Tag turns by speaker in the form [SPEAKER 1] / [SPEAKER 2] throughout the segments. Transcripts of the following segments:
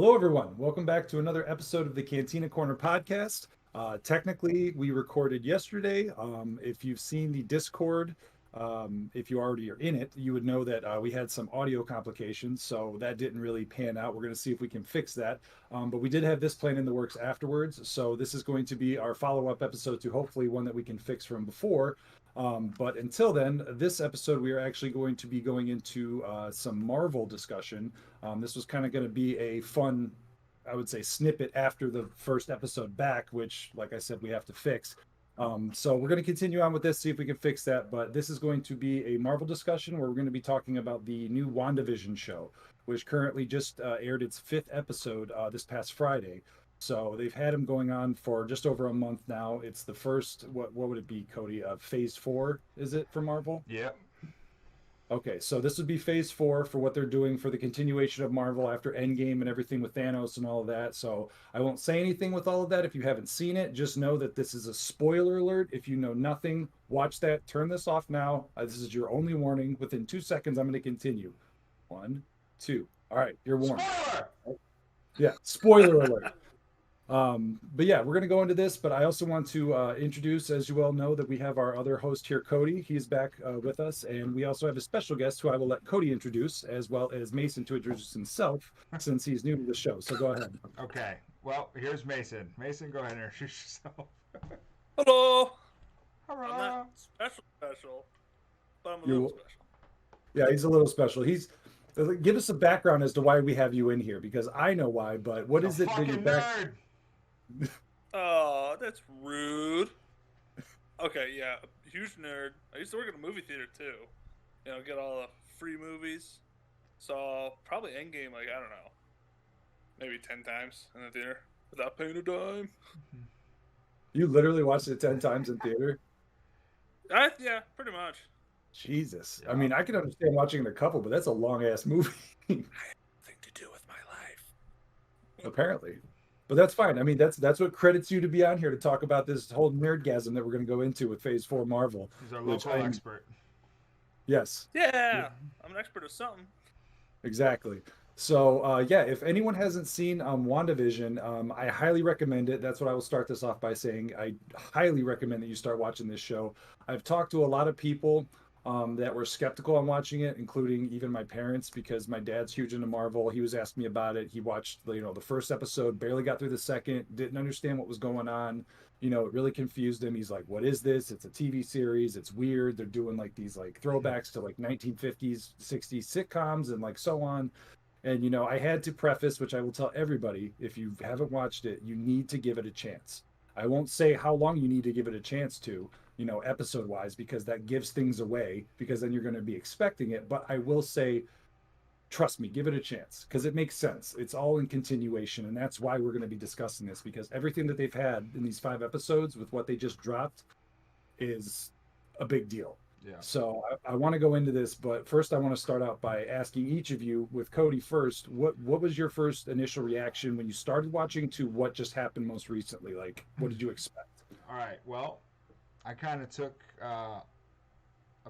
[SPEAKER 1] Hello, everyone. Welcome back to another episode of the Cantina Corner podcast. Technically, we recorded yesterday. If you've seen the Discord, if you already are in it, you would know that we had some audio complications, so that didn't really pan out. We're going to see if we can fix that. But we did have this plan in the works afterwards, so this is going to be our follow-up episode to hopefully one that we can fix from before. But until then, this episode we are actually going to be going into some Marvel discussion. This was kind of going to be a fun, I would say, snippet after the first episode back, which, like I said, we have to fix. So we're going to continue on with this, see if we can fix that. But this is going to be a Marvel discussion where we're going to be talking about the new WandaVision show, which currently just aired its fifth episode this past Friday. So they've had him going on for just over a month now. It's the first, what would it be, Cody? Phase four, is it for Marvel?
[SPEAKER 2] Yep.
[SPEAKER 1] Okay, so this would be phase four for what they're doing for the continuation of Marvel after Endgame and everything with Thanos and all of that. So I won't say anything with all of that if you haven't seen it. Just know that this is a spoiler alert. If you know nothing, watch that. Turn this off now. This is your only warning. Within 2 seconds, I'm going to continue. One, two. All right, you're warned.
[SPEAKER 2] Spoiler!
[SPEAKER 1] Yeah, spoiler alert. But yeah, we're going to go into this, but I also want to introduce, as you well know, that we have our other host here, Cody. He's back with us, and we also have a special guest who I will let Cody introduce, as well as Mason to introduce himself, since he's new to the show. So go ahead.
[SPEAKER 2] Okay. Well, here's Mason. Mason, go ahead and introduce yourself.
[SPEAKER 3] Hello. I'm
[SPEAKER 2] Hurrah!
[SPEAKER 3] not special, but I'm a
[SPEAKER 1] You,
[SPEAKER 3] little special.
[SPEAKER 1] yeah, he's a little special. He's Give us a background as to why we have you in here, because I know why, but what is
[SPEAKER 2] A
[SPEAKER 1] it that you're
[SPEAKER 2] fucking
[SPEAKER 1] back?
[SPEAKER 2] nerd.
[SPEAKER 3] Oh, that's rude. Okay, yeah, huge nerd. I used to work at a movie theater too. You know, get all the free movies. So probably Endgame, like I don't know, maybe 10 times in the theater without paying a dime.
[SPEAKER 1] You literally watched it 10 times in theater?
[SPEAKER 3] Yeah, pretty much.
[SPEAKER 1] Jesus. I
[SPEAKER 2] Yeah.
[SPEAKER 1] mean, I can understand watching it a couple, but that's a long ass movie.
[SPEAKER 3] I have nothing to do with my life.
[SPEAKER 1] Apparently. But that's fine. I mean, that's what credits you to be on here to talk about this whole nerdgasm that we're going to go into with Phase Four Marvel.
[SPEAKER 2] He's our
[SPEAKER 1] Which
[SPEAKER 2] local expert.
[SPEAKER 1] yes,
[SPEAKER 3] Yeah, I'm an expert of something.
[SPEAKER 1] exactly. So yeah, if anyone hasn't seen WandaVision, I highly recommend it. That's what I will start this off by saying. I highly recommend that you start watching this show. I've talked to a lot of people that were skeptical on watching it, including even my parents, because my dad's huge into Marvel. He was asking me about it. He watched, the first episode, barely got through the second, didn't understand what was going on. It really confused him. He's like, "What is this? It's a TV series. It's weird. They're doing like these like throwbacks to like 1950s, 60s sitcoms and like so on." And I had to preface, which I will tell everybody, if you haven't watched it, you need to give it a chance. I won't say how long you need to give it a chance to, episode wise, because that gives things away, because then you're going to be expecting it. But I will say, trust me, give it a chance, because it makes sense. It's all in continuation. And that's why we're going to be discussing this, because everything that they've had in these 5 episodes with what they just dropped is a big deal.
[SPEAKER 2] Yeah.
[SPEAKER 1] So I want to go into this, but first I want to start out by asking each of you, with Cody first, what was your first initial reaction when you started watching to what just happened most recently? Like, what did you expect?
[SPEAKER 2] All right. Well, I kind of took a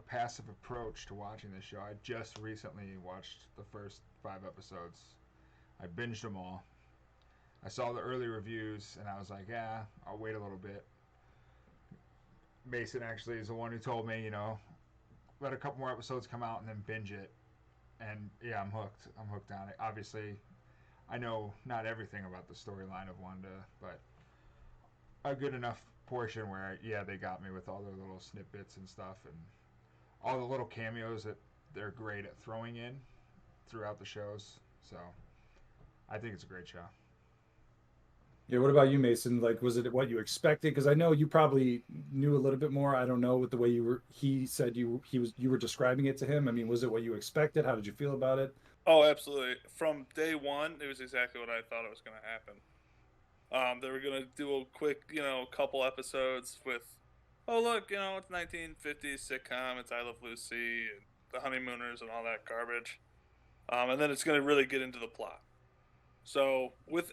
[SPEAKER 2] passive approach to watching this show. I just recently watched the first 5 episodes. I binged them all. I saw the early reviews, and I was like, yeah, I'll wait a little bit. Mason actually is the one who told me, let a couple more episodes come out and then binge it. And yeah, I'm hooked. I'm hooked on it. Obviously, I know not everything about the storyline of Wanda, but a good enough portion where, yeah, they got me with all their little snippets and stuff and all the little cameos that they're great at throwing in throughout the shows. So I think it's a great show.
[SPEAKER 1] Yeah, what about you, Mason? Like, was it what you expected? Because I know you probably knew a little bit more. I don't know, with the way he said you were describing it to him. I mean, was it what you expected? How did you feel about it?
[SPEAKER 3] Oh, absolutely. From day one, it was exactly what I thought it was going to happen. They were going to do a quick, couple episodes with, oh, look, it's 1950s sitcom, it's I Love Lucy, and the Honeymooners, and all that garbage. And then it's going to really get into the plot. So with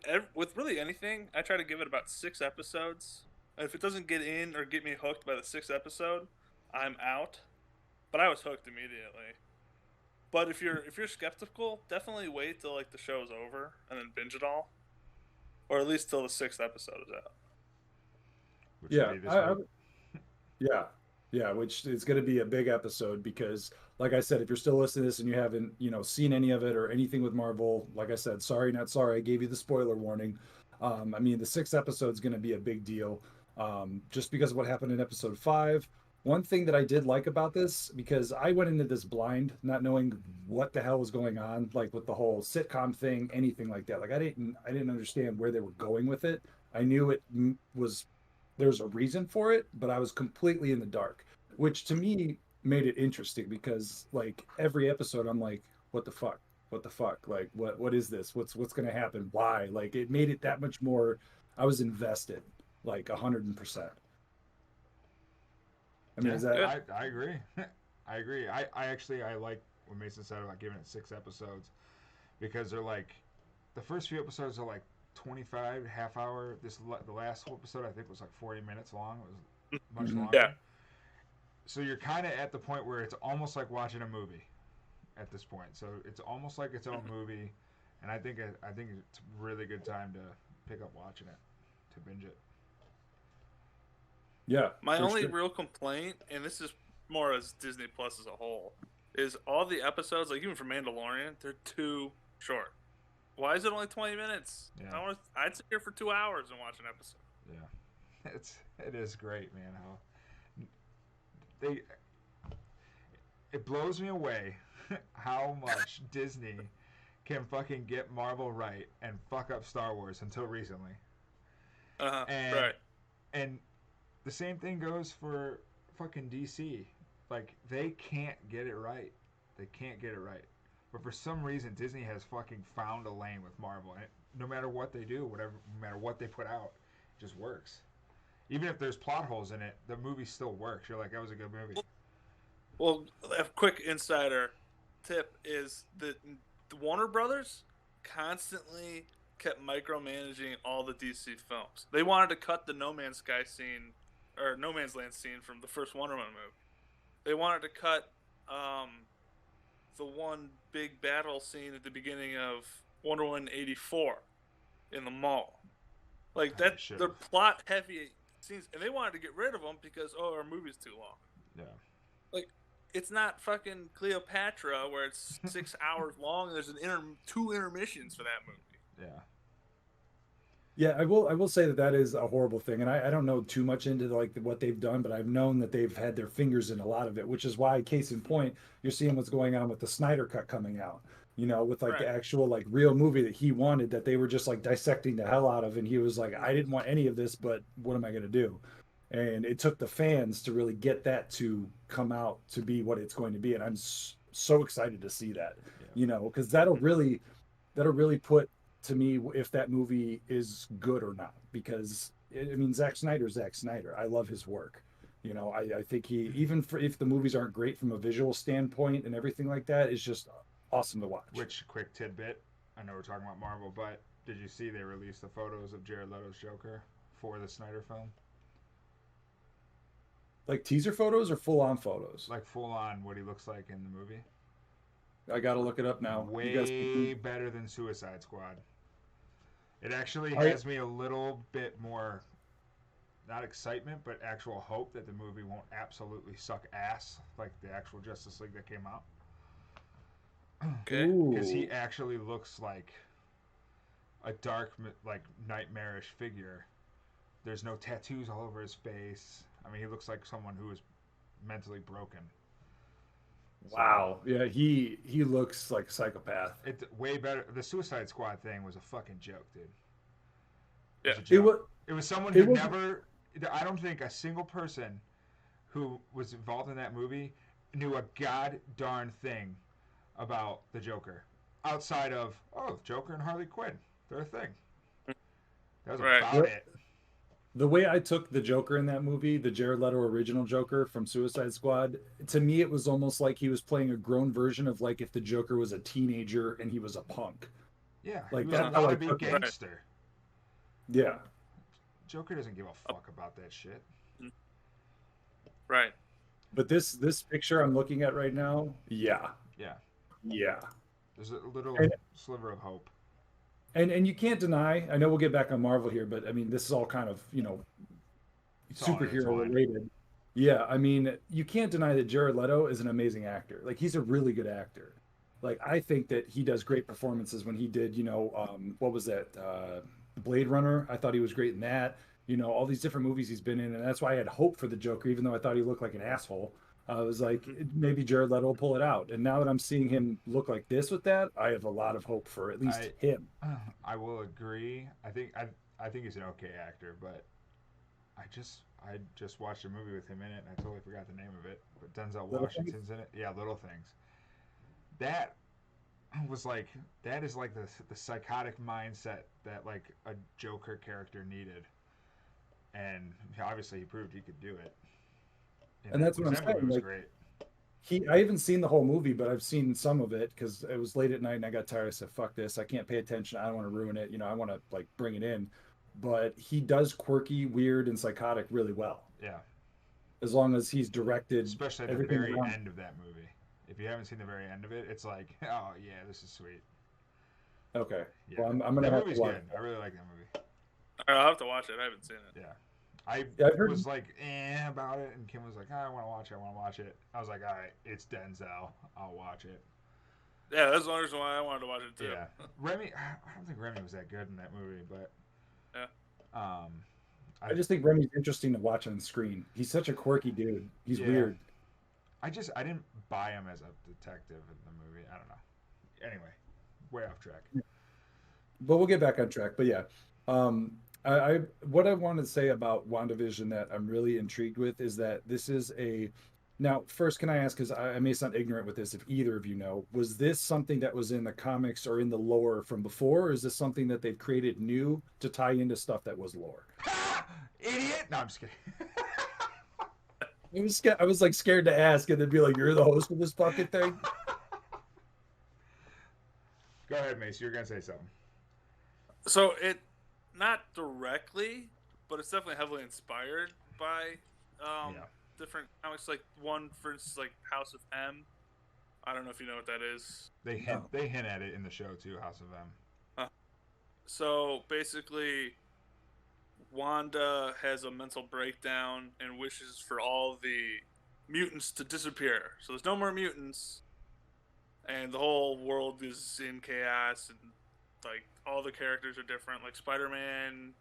[SPEAKER 3] really anything, I try to give it about 6 episodes. And if it doesn't get in or get me hooked by the 6th episode, I'm out. But I was hooked immediately. But if you're skeptical, definitely wait till like the show's over and then binge it all, or at least till the 6th episode is out.
[SPEAKER 2] which would
[SPEAKER 1] Yeah,
[SPEAKER 2] be this week.
[SPEAKER 1] yeah, yeah, which is going to be a big episode because, like I said, if you're still listening to this and you haven't, seen any of it or anything with Marvel, like I said, sorry, not sorry. I gave you the spoiler warning. I mean, the sixth episode is going to be a big deal, just because of what happened in episode five. One thing that I did like about this, because I went into this blind, not knowing what the hell was going on, like with the whole sitcom thing, anything like that. Like I didn't understand where they were going with it. I knew it was there's a reason for it, but I was completely in the dark, which to me made it interesting because like every episode I'm like, what the fuck? What the fuck? Like what is this? What's gonna happen? Why? Like it made it that much more. I was invested like 100%. I mean,
[SPEAKER 2] Yeah,
[SPEAKER 1] is that
[SPEAKER 2] I agree. I agree. I like what Mason said about giving it 6 episodes because they're like the first few episodes are like 25 half hour. The last episode I think was like 40 minutes long. It was much
[SPEAKER 1] Mhm.
[SPEAKER 2] longer.
[SPEAKER 3] Yeah.
[SPEAKER 2] So you're kind of at the point where it's almost like watching a movie at this point. So it's almost like its own movie, and I think it's a really good time to pick up watching it, to binge it.
[SPEAKER 1] Yeah,
[SPEAKER 3] My
[SPEAKER 1] for
[SPEAKER 3] only
[SPEAKER 1] sure.
[SPEAKER 3] real complaint, and this is more as Disney Plus as a whole, is all the episodes, like even for Mandalorian, they're too short. Why is it only 20 minutes?
[SPEAKER 2] Yeah.
[SPEAKER 3] I'd sit here for 2 hours and watch an episode.
[SPEAKER 2] Yeah, it is great, man. How they it blows me away how much Disney can fucking get Marvel right and fuck up Star Wars until recently. And
[SPEAKER 3] Right.
[SPEAKER 2] and the same thing goes for fucking DC. Like they can't get it right. They can't get it right. But for some reason Disney has fucking found a lane with Marvel and no matter what they do, no matter what they put out, it just works. Even if there's plot holes in it, the movie still works. You're like, that was a good movie.
[SPEAKER 3] Well, a quick insider tip is that the Warner Brothers constantly kept micromanaging all the DC films. They wanted to cut the No Man's Sky scene or No Man's Land scene from the first Wonder Woman movie. They wanted to cut the one big battle scene at the beginning of Wonder Woman 84 in the mall. Like that, they're plot heavy scenes, and they wanted to get rid of them because our movie's too long.
[SPEAKER 2] Yeah.
[SPEAKER 3] Like it's not fucking Cleopatra where it's 6 hours long and there's two intermissions for that movie.
[SPEAKER 2] Yeah.
[SPEAKER 1] Yeah, I will say that is a horrible thing, and I don't know too much into like what they've done, but I've known that they've had their fingers in a lot of it, which is why, case in point, you're seeing what's going on with the Snyder Cut coming out. With like the
[SPEAKER 3] Right.
[SPEAKER 1] actual like real movie that he wanted that they were just like dissecting the hell out of, and he was like, I didn't want any of this, but what am I gonna do? And it took the fans to really get that to come out to be what it's going to be, and I'm so excited to see that,
[SPEAKER 2] Yeah.
[SPEAKER 1] because that'll really put to me if that movie is good or not. Because I mean, Zack Snyder's Zack Snyder. I love his work. I think he even for if the movies aren't great from a visual standpoint and everything like that, it's just awesome to watch.
[SPEAKER 2] Which quick tidbit? I know we're talking about Marvel, but did you see they released the photos of Jared Leto's Joker for the Snyder film?
[SPEAKER 1] Like teaser photos or full on photos?
[SPEAKER 2] Like full on what he looks like in the movie.
[SPEAKER 1] I gotta look it up now.
[SPEAKER 2] Way better than Suicide Squad. It actually
[SPEAKER 1] I-
[SPEAKER 2] has me a little bit more, not excitement, but actual hope that the movie won't absolutely suck ass like the actual Justice League that came out.
[SPEAKER 3] Okay.
[SPEAKER 2] Because he
[SPEAKER 1] Ooh.
[SPEAKER 2] actually looks like a dark, like nightmarish figure. There's no tattoos all over his face. I mean, he looks like someone who is mentally broken.
[SPEAKER 1] Wow. Yeah, he looks like a psychopath.
[SPEAKER 2] It's way better. The Suicide Squad thing was a fucking joke, dude.
[SPEAKER 3] Yeah.
[SPEAKER 2] It was a
[SPEAKER 1] It
[SPEAKER 2] joke.
[SPEAKER 1] was
[SPEAKER 2] It was someone
[SPEAKER 1] it
[SPEAKER 2] who
[SPEAKER 1] was
[SPEAKER 2] never. I don't think a single person who was involved in that movie knew a god darn thing about the Joker outside of Joker and Harley Quinn. They're a thing. That was
[SPEAKER 3] Right.
[SPEAKER 2] about it.
[SPEAKER 1] the way I took the Joker in that movie, the Jared Leto original Joker from Suicide Squad. To me, it was almost like he was playing a grown version of like if the Joker was a teenager and he was a punk.
[SPEAKER 2] Yeah,
[SPEAKER 1] Like
[SPEAKER 2] he was a
[SPEAKER 1] that's how I
[SPEAKER 2] wannabe
[SPEAKER 1] took it.
[SPEAKER 2] gangster.
[SPEAKER 1] Yeah.
[SPEAKER 2] Joker doesn't give a fuck about that shit.
[SPEAKER 3] Right.
[SPEAKER 1] But this picture I'm looking at right now, yeah.
[SPEAKER 2] Yeah.
[SPEAKER 1] Yeah.
[SPEAKER 2] There's a little
[SPEAKER 1] And,
[SPEAKER 2] sliver of hope.
[SPEAKER 1] and you can't deny, I know we'll get back on Marvel here, but I mean, this is all kind of,
[SPEAKER 2] It's all
[SPEAKER 1] superhero
[SPEAKER 2] intertwined.
[SPEAKER 1] related. Yeah, I mean, you can't deny that Jared Leto is an amazing actor. Like he's a really good actor. Like I think that he does great performances when he did, what was that? Blade Runner. I thought he was great in that. All these different movies he's been in, and that's why I had hope for the Joker, even though I thought he looked like an asshole. I was like, maybe Jared Leto will pull it out. And now that I'm seeing him look like this with that, I have a lot of hope for at least
[SPEAKER 2] I
[SPEAKER 1] him.
[SPEAKER 2] I will agree. I think he's an okay actor, but I just watched a movie with him in it, and I totally forgot the name of it. But Denzel
[SPEAKER 1] Little things.
[SPEAKER 2] Washington's in it. Yeah, Little Things. That was like that is like the psychotic mindset that like a Joker character needed, and obviously he proved he could do it. And
[SPEAKER 1] And
[SPEAKER 2] that
[SPEAKER 1] that's what
[SPEAKER 2] because
[SPEAKER 1] I'm
[SPEAKER 2] that movie
[SPEAKER 1] saying.
[SPEAKER 2] was
[SPEAKER 1] Like
[SPEAKER 2] great.
[SPEAKER 1] I haven't seen the whole movie, but I've seen some of it because it was late at night and I got tired. I said, "Fuck this! I can't pay attention. I don't want to ruin it. I want to like bring it in." But he does quirky, weird, and psychotic really well.
[SPEAKER 2] Yeah,
[SPEAKER 1] As long as he's directed
[SPEAKER 2] especially at the
[SPEAKER 1] everything
[SPEAKER 2] very
[SPEAKER 1] around.
[SPEAKER 2] end of that movie. If you haven't seen the very end of it, it's like, oh yeah, this is sweet.
[SPEAKER 1] Okay,
[SPEAKER 2] Yeah,
[SPEAKER 1] well, I'm gonna
[SPEAKER 2] that
[SPEAKER 1] have to
[SPEAKER 2] movie's
[SPEAKER 1] watch
[SPEAKER 2] good. I really like that movie.
[SPEAKER 3] I'll have to watch it. I haven't seen it.
[SPEAKER 2] Yeah, I
[SPEAKER 1] it. I've heard.
[SPEAKER 2] was like about it, and Kim was like, I want to watch it. I want to watch it. I was like, all right, it's Denzel. I'll watch it.
[SPEAKER 3] Yeah, that's the only reason why I wanted to watch it too.
[SPEAKER 2] Yeah, Remy. I don't think Remy was that good in that movie, but
[SPEAKER 3] Yeah.
[SPEAKER 2] um,
[SPEAKER 1] I just think Remy's interesting to watch on screen. He's such a quirky dude. He's
[SPEAKER 2] yeah,
[SPEAKER 1] weird.
[SPEAKER 2] I didn't buy him as a detective in the movie. I don't know. Anyway, way off track.
[SPEAKER 1] But we'll get back on track. But yeah, um, I what I want to say about WandaVision that I'm really intrigued with is that this is a now first can I ask because I may sound ignorant with this if either of you know was this something that was in the comics or in the lore from before or is this something that they've created new to tie into stuff that was lore?
[SPEAKER 2] Idiot! No, I'm just kidding.
[SPEAKER 1] I was like scared to ask and then be like you're the host of this fucking thing.
[SPEAKER 2] Go ahead, Mace. You're gonna say something.
[SPEAKER 3] So it, not directly, but it's definitely heavily inspired by
[SPEAKER 2] Yeah.
[SPEAKER 3] different comics. Like one, for instance, like House of M. I don't know if you know what that is.
[SPEAKER 1] No.
[SPEAKER 2] They hint at it in the show too, House of M.
[SPEAKER 3] So basically, Wanda has a mental breakdown and wishes for all the mutants to disappear. So there's no more mutants, and the whole world is in chaos, and like all the characters are different. Like Spider-Man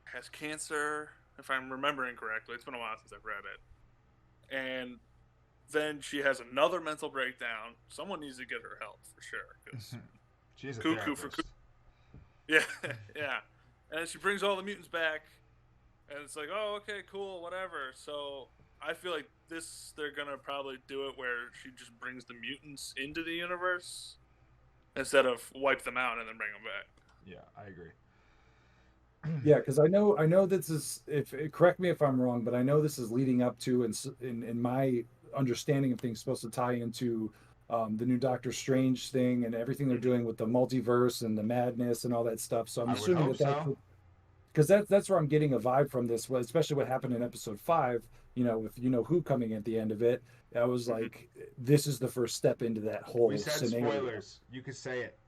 [SPEAKER 3] has cancer, if I'm remembering correctly. It's been a while since I've read it. And then she has another mental breakdown. Someone needs to get her help for sure. Because
[SPEAKER 2] She's a
[SPEAKER 3] cuckoo for
[SPEAKER 2] therapist.
[SPEAKER 3] cuckoo. Yeah, yeah. And then she brings all the mutants back, and it's like, oh, okay, cool, whatever. So I feel like they're gonna probably do it where she just brings the mutants into the universe instead of wipe them out and then bring them back.
[SPEAKER 2] Yeah, I agree.
[SPEAKER 1] Yeah, because I know this is if correct me if I'm wrong, but I know this is leading up to and in my understanding of things supposed to tie into the new Doctor Strange thing and everything they're doing with the multiverse and the madness and all that stuff. So I'm
[SPEAKER 2] I would
[SPEAKER 1] assuming
[SPEAKER 2] hope
[SPEAKER 1] that that's
[SPEAKER 2] so.
[SPEAKER 1] because that's where I'm getting a vibe from this, especially what happened in episode 5. With who coming at the end of it. I was
[SPEAKER 3] Mm-hmm.
[SPEAKER 1] like, this is the first step into that
[SPEAKER 2] We
[SPEAKER 1] whole
[SPEAKER 2] said
[SPEAKER 1] scenario.
[SPEAKER 2] spoilers. You could say it.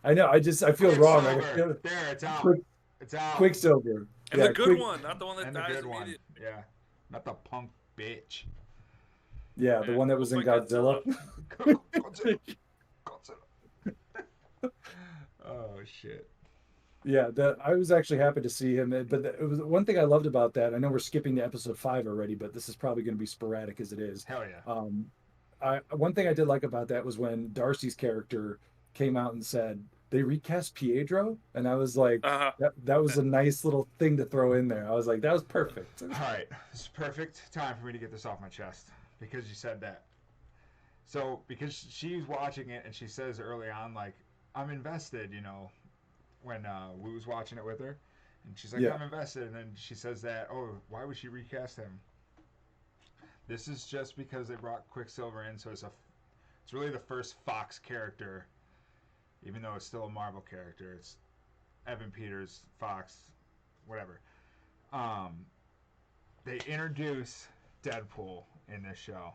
[SPEAKER 1] I know. I feel wrong. Like, I
[SPEAKER 2] Quicksilver.
[SPEAKER 1] feel,
[SPEAKER 2] There, it's out.
[SPEAKER 1] quick
[SPEAKER 2] It's out.
[SPEAKER 1] Quicksilver.
[SPEAKER 3] And the
[SPEAKER 1] Yeah,
[SPEAKER 3] good one, not the one that
[SPEAKER 2] And the
[SPEAKER 3] dies
[SPEAKER 2] good one.
[SPEAKER 3] immediately.
[SPEAKER 2] Yeah. Not the punk bitch.
[SPEAKER 1] Yeah, the
[SPEAKER 3] Yeah,
[SPEAKER 1] one that
[SPEAKER 3] go
[SPEAKER 1] was in
[SPEAKER 3] fight
[SPEAKER 1] Godzilla.
[SPEAKER 2] Godzilla. Godzilla. Oh shit.
[SPEAKER 1] Yeah, that I was actually happy to see him. But it was one thing I loved about that. I know we're skipping to episode 5 already, but this is probably going to be sporadic as it is.
[SPEAKER 2] Hell yeah.
[SPEAKER 1] One thing I did like about that was when Darcy's character came out and said they recast Pietro, and I was like,
[SPEAKER 3] Uh-huh.
[SPEAKER 1] that was a nice little thing to throw in there. I was like, that was perfect.
[SPEAKER 2] All right. This is perfect time for me to get this off my chest because you said that. So because she's watching it and she says early on like I'm invested, when we was watching it with her, and she's like
[SPEAKER 1] Yeah,
[SPEAKER 2] I'm invested, and then she says that why would she recast him? This is just because they brought Quicksilver in, so it's really the first Fox character, even though it's still a Marvel character. It's Evan Peters, Fox, whatever. Um, they introduce Deadpool in this show.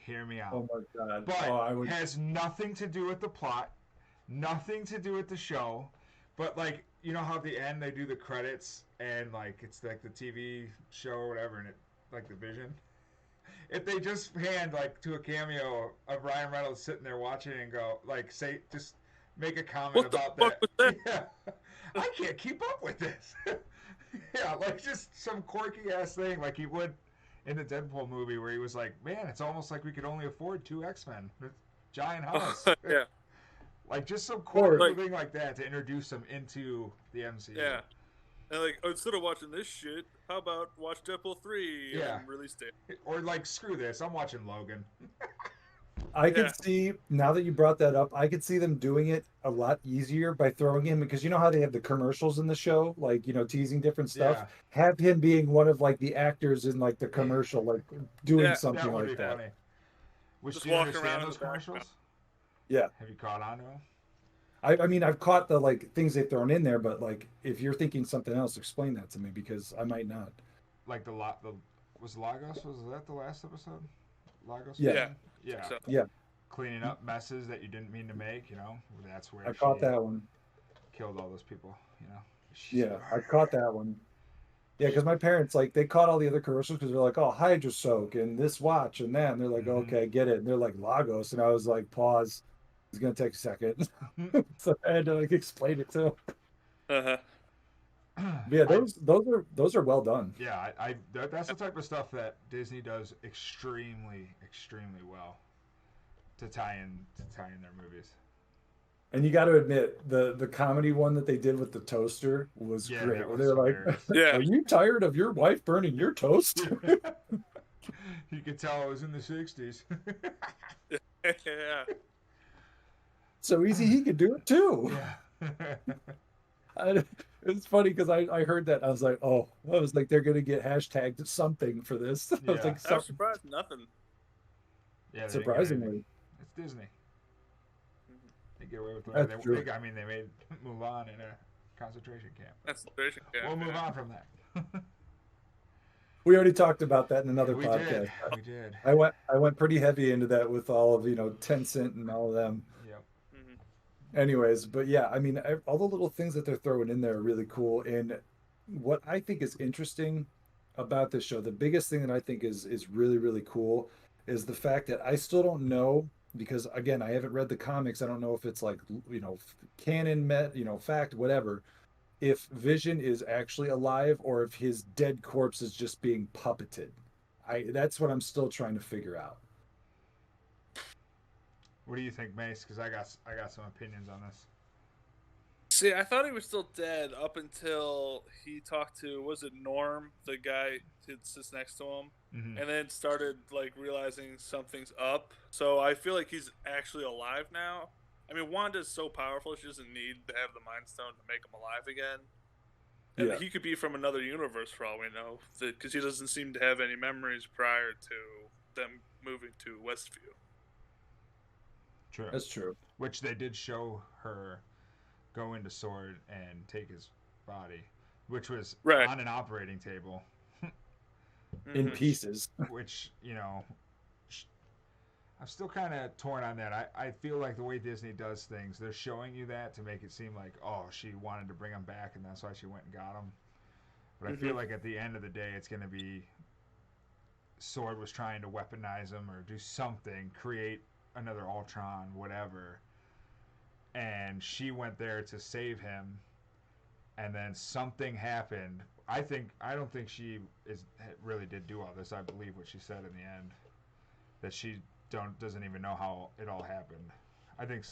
[SPEAKER 2] Hear me out.
[SPEAKER 1] Oh my god.
[SPEAKER 2] But
[SPEAKER 1] Oh, I would.
[SPEAKER 2] has nothing to do with the plot, nothing to do with the show. But like, you know how at the end they do the credits and like it's like the TV show or whatever, and it like the Vision. If they just hand like to a cameo of Ryan Reynolds sitting there watching and go like say just make a comment
[SPEAKER 3] What the
[SPEAKER 2] about
[SPEAKER 3] fuck
[SPEAKER 2] that.
[SPEAKER 3] was that?
[SPEAKER 2] Yeah, I can't keep up with this. Yeah, like just some quirky ass thing like he would in the Deadpool movie where he was like, man, it's almost like we could only afford 2 X-Men. Giant house.
[SPEAKER 3] Yeah,
[SPEAKER 2] Like just some
[SPEAKER 1] Or
[SPEAKER 2] quirky
[SPEAKER 3] like
[SPEAKER 2] thing like that to introduce them into the MCU.
[SPEAKER 3] yeah. And like, instead of watching this shit, how about watch Deadpool 3
[SPEAKER 2] Yeah.
[SPEAKER 3] and release date?
[SPEAKER 2] Or like, screw this, I'm watching Logan.
[SPEAKER 1] I
[SPEAKER 3] Yeah.
[SPEAKER 1] could see, now that you brought that up, I could see them doing it a lot easier by throwing him, because you know how they have the commercials in the show, like, teasing different stuff.
[SPEAKER 2] Yeah.
[SPEAKER 1] Have him being one of like the actors in like the commercial, like doing
[SPEAKER 3] Yeah.
[SPEAKER 1] something
[SPEAKER 2] That would
[SPEAKER 1] like
[SPEAKER 2] be
[SPEAKER 1] that.
[SPEAKER 2] funny. Which
[SPEAKER 3] Just
[SPEAKER 2] do you
[SPEAKER 3] walking
[SPEAKER 2] understand
[SPEAKER 3] around in
[SPEAKER 2] those
[SPEAKER 3] the background.
[SPEAKER 2] commercials?
[SPEAKER 1] Yeah.
[SPEAKER 2] Have you caught on to them?
[SPEAKER 1] I mean, I've caught the like things they've thrown in there, but like if you're thinking something else, explain that to me because I might not.
[SPEAKER 2] Like the was Lagos? Was that the last episode? Lagos?
[SPEAKER 1] Yeah.
[SPEAKER 3] Yeah.
[SPEAKER 2] Yeah.
[SPEAKER 3] So,
[SPEAKER 1] Yeah,
[SPEAKER 2] Cleaning up messes that you didn't mean to make. That's where
[SPEAKER 1] I caught
[SPEAKER 2] she
[SPEAKER 1] that one.
[SPEAKER 2] killed all those people.
[SPEAKER 1] Yeah, I caught that one. Yeah, because my parents like they caught all the other commercials because they're like, oh, Hydro Soak and this watch and that, and they're like,
[SPEAKER 2] Mhm.
[SPEAKER 1] okay, get it. And they're like Lagos, and I was like, pause. It's gonna take a second. So I had to like explain it to 'em.
[SPEAKER 3] uh-huh.
[SPEAKER 1] But yeah, those are well done.
[SPEAKER 2] Yeah, that's the type of stuff that Disney does extremely, extremely well to tie in their movies.
[SPEAKER 1] And you got to admit the comedy one that they did with the toaster was
[SPEAKER 2] Yeah,
[SPEAKER 1] great.
[SPEAKER 2] that
[SPEAKER 1] Where
[SPEAKER 2] was
[SPEAKER 1] they're like,
[SPEAKER 2] hilarious.
[SPEAKER 3] Yeah.
[SPEAKER 1] "Are you tired of your wife burning your toast?"
[SPEAKER 2] You could tell it was in the '60s.
[SPEAKER 3] Yeah.
[SPEAKER 1] So easy he could do it too.
[SPEAKER 2] Yeah.
[SPEAKER 1] It's funny because I heard that I was like, oh, I was like, they're gonna get hashtagged something for this. I was
[SPEAKER 2] Yeah.
[SPEAKER 1] like,
[SPEAKER 3] I was surprised nothing.
[SPEAKER 2] Yeah, they didn't get
[SPEAKER 1] surprisingly.
[SPEAKER 2] anything. It's Disney. They get away with
[SPEAKER 1] That's
[SPEAKER 2] whatever.
[SPEAKER 1] true.
[SPEAKER 2] I mean, they made Mulan in a concentration camp.
[SPEAKER 3] That's very
[SPEAKER 2] We'll move on from that.
[SPEAKER 1] We already talked about that in another
[SPEAKER 2] We
[SPEAKER 1] podcast.
[SPEAKER 2] did. We did.
[SPEAKER 1] I went pretty heavy into that with all of Tencent and all of them.
[SPEAKER 2] Yep.
[SPEAKER 3] Mhm.
[SPEAKER 1] Anyways, but yeah, I mean, all the little things that they're throwing in there are really cool. And what I think is interesting about this show, the biggest thing that I think is really really cool, is the fact that I still don't know, because again, I haven't read the comics. I don't know if it's like canon, fact, whatever. If Vision is actually alive or if his dead corpse is just being puppeted. That's what I'm still trying to figure out.
[SPEAKER 2] What do you think, Mace? Because I got some opinions on this.
[SPEAKER 3] See, I thought he was still dead up until he talked to, was it Norm, the guy that sits next to him,
[SPEAKER 2] Mhm.
[SPEAKER 3] and then started like realizing something's up. So I feel like he's actually alive now. I mean, Wanda's so powerful; she doesn't need to have the Mind Stone to make him alive again. And
[SPEAKER 1] Yeah.
[SPEAKER 3] he could be from another universe for all we know, because he doesn't seem to have any memories prior to them moving to Westview.
[SPEAKER 2] True.
[SPEAKER 1] That's true.
[SPEAKER 2] Which they did show her go into Sword and take his body, which was
[SPEAKER 3] Right.
[SPEAKER 2] on an operating table.
[SPEAKER 1] In
[SPEAKER 3] Mhm.
[SPEAKER 1] pieces.
[SPEAKER 2] Which I'm still kind of torn on that. I feel like the way Disney does things, they're showing you that to make it seem like, oh, she wanted to bring him back and that's why she went and got him. But I feel
[SPEAKER 3] Mhm.
[SPEAKER 2] like at the end of the day, it's going to be Sword was trying to weaponize him or do something, create another Ultron, whatever. And she went there to save him, and then something happened. I don't think she really did do all this. I believe what she said in the end, that she doesn't even know how it all happened. I think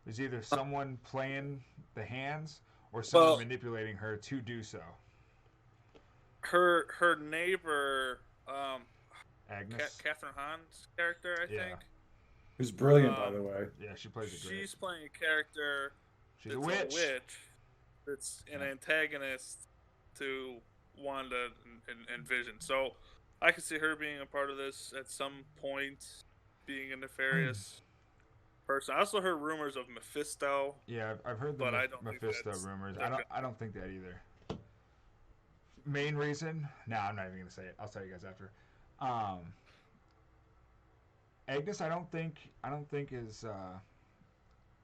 [SPEAKER 2] there's either someone playing the hands or someone manipulating her to do so.
[SPEAKER 3] Her neighbor,
[SPEAKER 2] Agnes.
[SPEAKER 3] Catherine Hahn's character, I
[SPEAKER 2] Yeah.
[SPEAKER 3] think.
[SPEAKER 1] Who's brilliant, by the way.
[SPEAKER 2] Yeah, she plays it great.
[SPEAKER 3] She's playing a character
[SPEAKER 2] She's
[SPEAKER 3] that's
[SPEAKER 2] a witch.
[SPEAKER 3] that's an
[SPEAKER 2] Yeah.
[SPEAKER 3] antagonist to Wanda and Vision. So I could see her being a part of this at some point, being a nefarious person. I also heard rumors of Mephisto.
[SPEAKER 2] Yeah, I've heard the
[SPEAKER 3] But I don't think
[SPEAKER 2] Mephisto
[SPEAKER 3] that's
[SPEAKER 2] rumors.
[SPEAKER 3] that good.
[SPEAKER 2] I don't think that either. Main reason? No, I'm not even gonna say it. I'll tell you guys after. Agnes, I don't think is.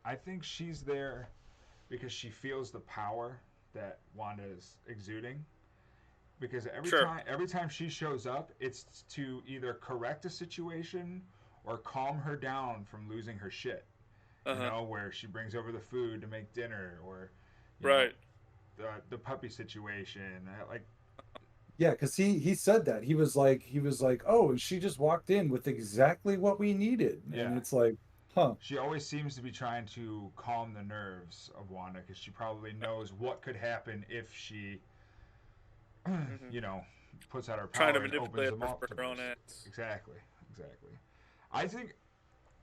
[SPEAKER 2] I think she's there because she feels the power that Wanda is exuding. Because
[SPEAKER 3] Sure.
[SPEAKER 2] every time she shows up, it's to either correct a situation or calm her down from losing her shit.
[SPEAKER 3] Uh huh.
[SPEAKER 2] Where she brings over the food to make dinner, or you know,
[SPEAKER 3] Right.
[SPEAKER 2] the puppy situation. Like,
[SPEAKER 1] Yeah, because he said that he was like, oh, and she just walked in with exactly what we needed, and
[SPEAKER 2] yeah,
[SPEAKER 1] it's like, huh,
[SPEAKER 2] she always seems to be trying to calm the nerves of Wanda because she probably knows what could happen if she,
[SPEAKER 3] Hmm.
[SPEAKER 2] you know, puts out her
[SPEAKER 3] Trying to
[SPEAKER 2] power and opens
[SPEAKER 3] manipulate
[SPEAKER 2] the
[SPEAKER 3] her for her own
[SPEAKER 2] multiverse.
[SPEAKER 3] ends.
[SPEAKER 2] Exactly, exactly. I think.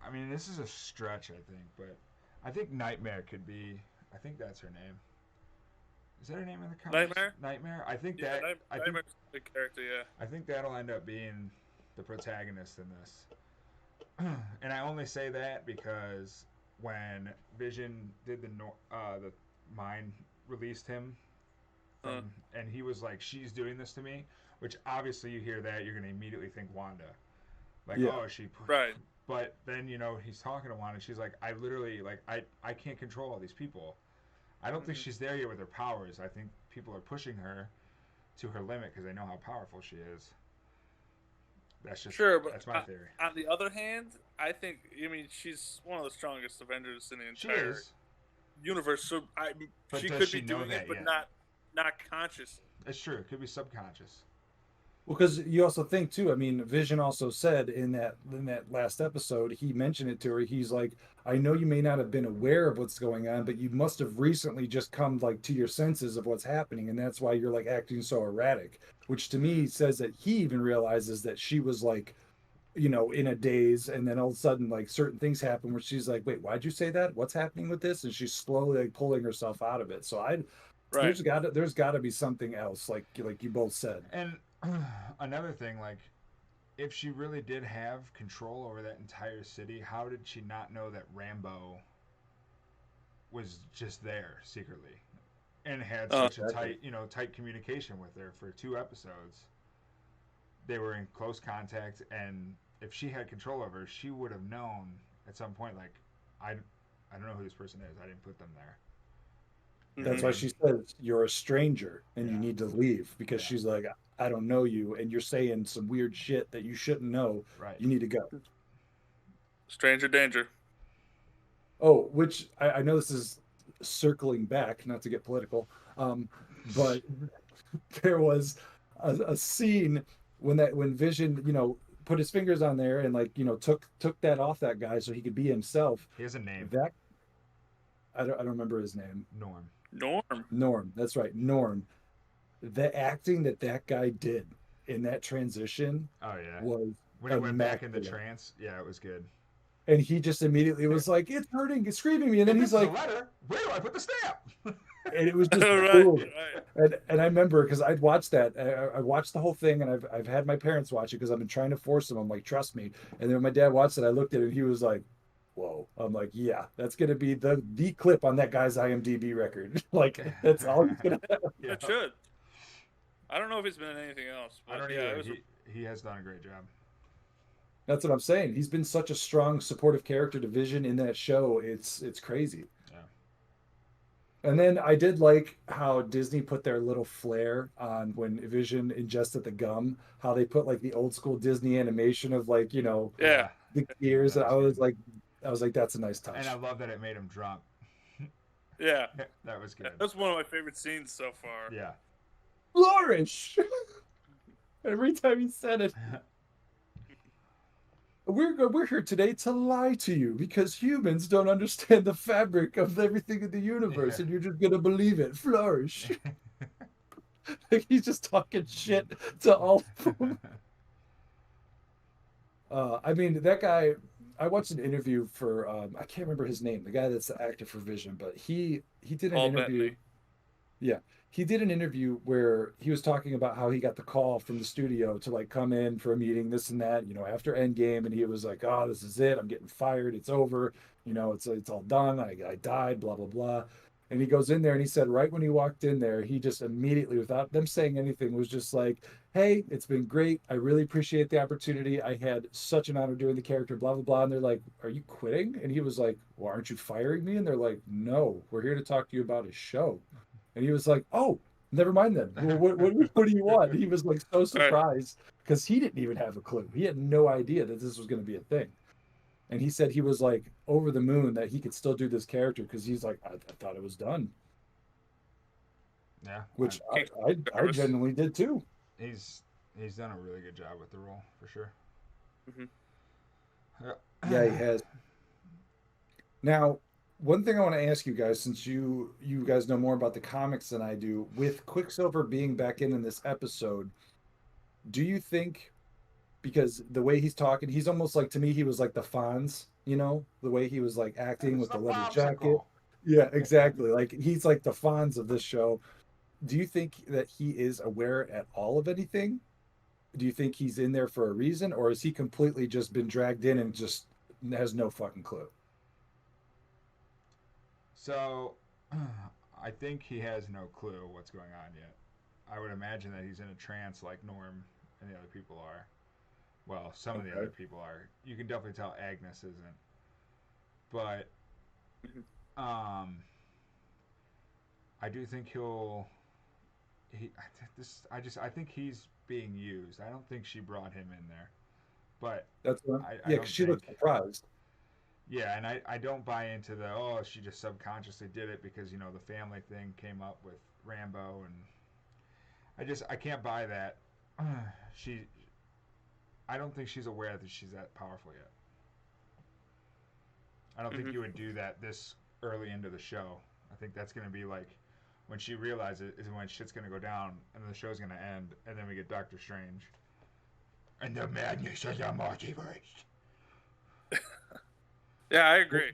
[SPEAKER 2] I mean, this is a stretch, I think, but I think Nightmare could be. I think that's her name. Is that her name in the comics?
[SPEAKER 3] Nightmare.
[SPEAKER 2] Nightmare.
[SPEAKER 3] Yeah, Nightmare's a good character. Yeah.
[SPEAKER 2] I think that'll end up being the protagonist in this. And I only say that because when Vision did the mind released him
[SPEAKER 3] Uh,
[SPEAKER 2] from, and he was like, "She's doing this to me," which obviously you hear that you're gonna immediately think Wanda, like,
[SPEAKER 1] yeah,
[SPEAKER 2] "Oh, she."
[SPEAKER 3] right.
[SPEAKER 2] But then he's talking to Wanda. She's like, "I literally I can't control all these people. I don't think
[SPEAKER 3] Hmm.
[SPEAKER 2] she's there yet with her powers. I think people are pushing her to her limit because they know how powerful she is."
[SPEAKER 3] Sure, but
[SPEAKER 2] That's my theory.
[SPEAKER 3] on the other hand, I think she's one of the strongest Avengers in the
[SPEAKER 2] She
[SPEAKER 3] entire
[SPEAKER 2] is,
[SPEAKER 3] universe. So
[SPEAKER 2] but
[SPEAKER 3] she
[SPEAKER 2] does
[SPEAKER 3] could
[SPEAKER 2] she
[SPEAKER 3] be
[SPEAKER 2] know
[SPEAKER 3] doing it,
[SPEAKER 2] that
[SPEAKER 3] but
[SPEAKER 2] yet?
[SPEAKER 3] not conscious.
[SPEAKER 2] It's true. It could be subconscious.
[SPEAKER 1] well, because you also think too. I mean, Vision also said in that last episode, he mentioned it to her. He's like, I know you may not have been aware of what's going on, but you must have recently just come like to your senses of what's happening, and that's why you're like acting so erratic. Which to
[SPEAKER 3] Hmm.
[SPEAKER 1] me says that he even realizes that she was like, in a daze, and then all of a sudden, like certain things happen where she's like, "Wait, why'd you say that? What's happening with this?" And she's slowly like pulling herself out of it. So
[SPEAKER 3] Right.
[SPEAKER 1] there's got to be something else, like you both said.
[SPEAKER 2] And another thing, like, if she really did have control over that entire city, how did she not know that Rambo was just there secretly and had
[SPEAKER 3] Uh,
[SPEAKER 2] such a
[SPEAKER 1] Exactly.
[SPEAKER 2] tight communication with her for 2 episodes? They were in close contact, and if she had control over her, she would have known at some point, like, I don't know who this person is. I didn't put them there. You know what
[SPEAKER 1] That's
[SPEAKER 2] I
[SPEAKER 3] hmm
[SPEAKER 1] why
[SPEAKER 2] mean?
[SPEAKER 1] she says you're a stranger and you
[SPEAKER 2] Yeah,
[SPEAKER 1] need to leave because
[SPEAKER 2] yeah,
[SPEAKER 1] she's like, I don't know you, and you're saying some weird shit that you shouldn't know.
[SPEAKER 2] right.
[SPEAKER 1] You need to go.
[SPEAKER 3] Stranger danger.
[SPEAKER 1] Oh, which I know this is circling back, not to get political, but there was a scene when Vision, put his fingers on there and like, took that off that guy so he could be himself.
[SPEAKER 2] He has a name,
[SPEAKER 1] That I don't remember his name.
[SPEAKER 2] Norm.
[SPEAKER 3] Norm.
[SPEAKER 1] Norm. That's right, Norm. The acting that that guy did in that transition
[SPEAKER 2] Oh yeah,
[SPEAKER 1] was
[SPEAKER 2] when he went back in the
[SPEAKER 1] immaculate.
[SPEAKER 2] trance, yeah, it was good.
[SPEAKER 1] And he just immediately was like, "It's hurting, it's screaming me," and then
[SPEAKER 2] If
[SPEAKER 1] he's
[SPEAKER 2] this is a
[SPEAKER 1] like,
[SPEAKER 2] letter, where do I put the stamp?
[SPEAKER 1] and it was just
[SPEAKER 3] Right.
[SPEAKER 1] boom.
[SPEAKER 3] Right.
[SPEAKER 1] And I remember because I'd watched that. I watched the whole thing, and I've had my parents watch it because I've been trying to force them. I'm like, trust me. And then when my dad watched it, I looked at it, and he was like, "Whoa!" I'm like, "Yeah, that's gonna be the clip on that guy's IMDb record. Like that's all he's gonna have."
[SPEAKER 2] Yeah,
[SPEAKER 3] It should. I don't know if he's been in anything else,
[SPEAKER 2] I
[SPEAKER 3] but
[SPEAKER 2] don't
[SPEAKER 3] yeah, it
[SPEAKER 2] either.
[SPEAKER 3] was.
[SPEAKER 2] He has done a great job.
[SPEAKER 1] That's what I'm saying. He's been such a strong supportive character to Vision in that show. It's crazy.
[SPEAKER 2] Yeah,
[SPEAKER 1] And then I did like how Disney put their little flair on when Vision ingested the gum, how they put like the old school Disney animation of like,
[SPEAKER 3] Yeah.
[SPEAKER 2] yeah,
[SPEAKER 1] the gears.
[SPEAKER 2] that
[SPEAKER 1] And
[SPEAKER 2] was good.
[SPEAKER 1] I was like, that's a nice
[SPEAKER 2] And I
[SPEAKER 1] touch.
[SPEAKER 2] love that it made him drunk.
[SPEAKER 3] Yeah.
[SPEAKER 2] That was
[SPEAKER 3] Yeah,
[SPEAKER 2] good.
[SPEAKER 3] that's one of my favorite scenes so far.
[SPEAKER 2] Yeah.
[SPEAKER 1] Flourish. Every time he said it. We're here today to lie to you because humans don't understand the fabric of everything in the universe,
[SPEAKER 2] Yeah.
[SPEAKER 1] and you're just gonna believe it. Flourish. Like he's just talking shit to all of them. I mean, that guy. I watched an interview for I can't remember his name, the guy that's the actor for Vision, but he did an
[SPEAKER 3] Paul
[SPEAKER 1] interview.
[SPEAKER 3] Bettany.
[SPEAKER 1] Yeah, he did an interview where he was talking about how he got the call from the studio to like come in for a meeting, this and that, after Endgame, and he was like, "Oh, this is it. I'm getting fired. It's over. It's all done. I died. Blah blah blah." And he goes in there and he said, right when he walked in there, he just immediately, without them saying anything, was just like, hey, it's been great. I really appreciate the opportunity. I had such an honor doing the character, blah, blah, blah. And they're like, are you quitting? And he was like, well, aren't you firing me? And they're like, no, we're here to talk to you about a show. And he was like, oh, never mind then. Well, what do you want? He was like so
[SPEAKER 3] Right.
[SPEAKER 1] surprised because he didn't even have a clue. He had no idea that this was going to be a thing. And he said he was like over the moon that he could still do this character because he's like, I thought it was done,
[SPEAKER 2] Yeah,
[SPEAKER 1] which
[SPEAKER 3] King
[SPEAKER 1] I
[SPEAKER 3] Jarvis.
[SPEAKER 1] genuinely did too.
[SPEAKER 2] he's done a really good job with the role for sure.
[SPEAKER 3] Mhm.
[SPEAKER 1] Yeah, he has. Now, one thing I want to ask you guys, since you guys know more about the comics than I do, with Quicksilver being back in this episode, do you think because the way he's talking, he's almost like to me he was like the Fonz, the way he was like acting
[SPEAKER 2] It's
[SPEAKER 1] with
[SPEAKER 2] the
[SPEAKER 1] the leather jacket.
[SPEAKER 2] popsicle.
[SPEAKER 1] Yeah, exactly. Like he's like the Fonz of this show. Do you think that he is aware at all of anything? Do you think he's in there for a reason, or is he completely just been dragged in and just has no fucking clue?
[SPEAKER 2] So, I think he has no clue what's going on yet. I would imagine that he's in a trance like Norm and the other people are. Well, some of the other
[SPEAKER 1] Okay.
[SPEAKER 2] people are. You can definitely tell Agnes isn't. But
[SPEAKER 3] Mhm.
[SPEAKER 2] um, I do think he'll. He I think he's being used. I don't think she brought him in there, but
[SPEAKER 1] That's one.
[SPEAKER 2] I
[SPEAKER 1] Yeah, because
[SPEAKER 2] don't
[SPEAKER 1] she looked
[SPEAKER 2] think.
[SPEAKER 1] surprised.
[SPEAKER 2] Yeah, and I don't buy into the she just subconsciously did it because the family thing came up with Rambo, and I can't buy that. she I don't think she's aware that she's that powerful yet. I don't think
[SPEAKER 3] Mhm.
[SPEAKER 2] you would do that this early into the show. I think that's going to be like when she realizes it is when shit's going to go down and then the show's going to end and then we get Doctor Strange and the madness of the multiverse.
[SPEAKER 3] Yeah, I agree.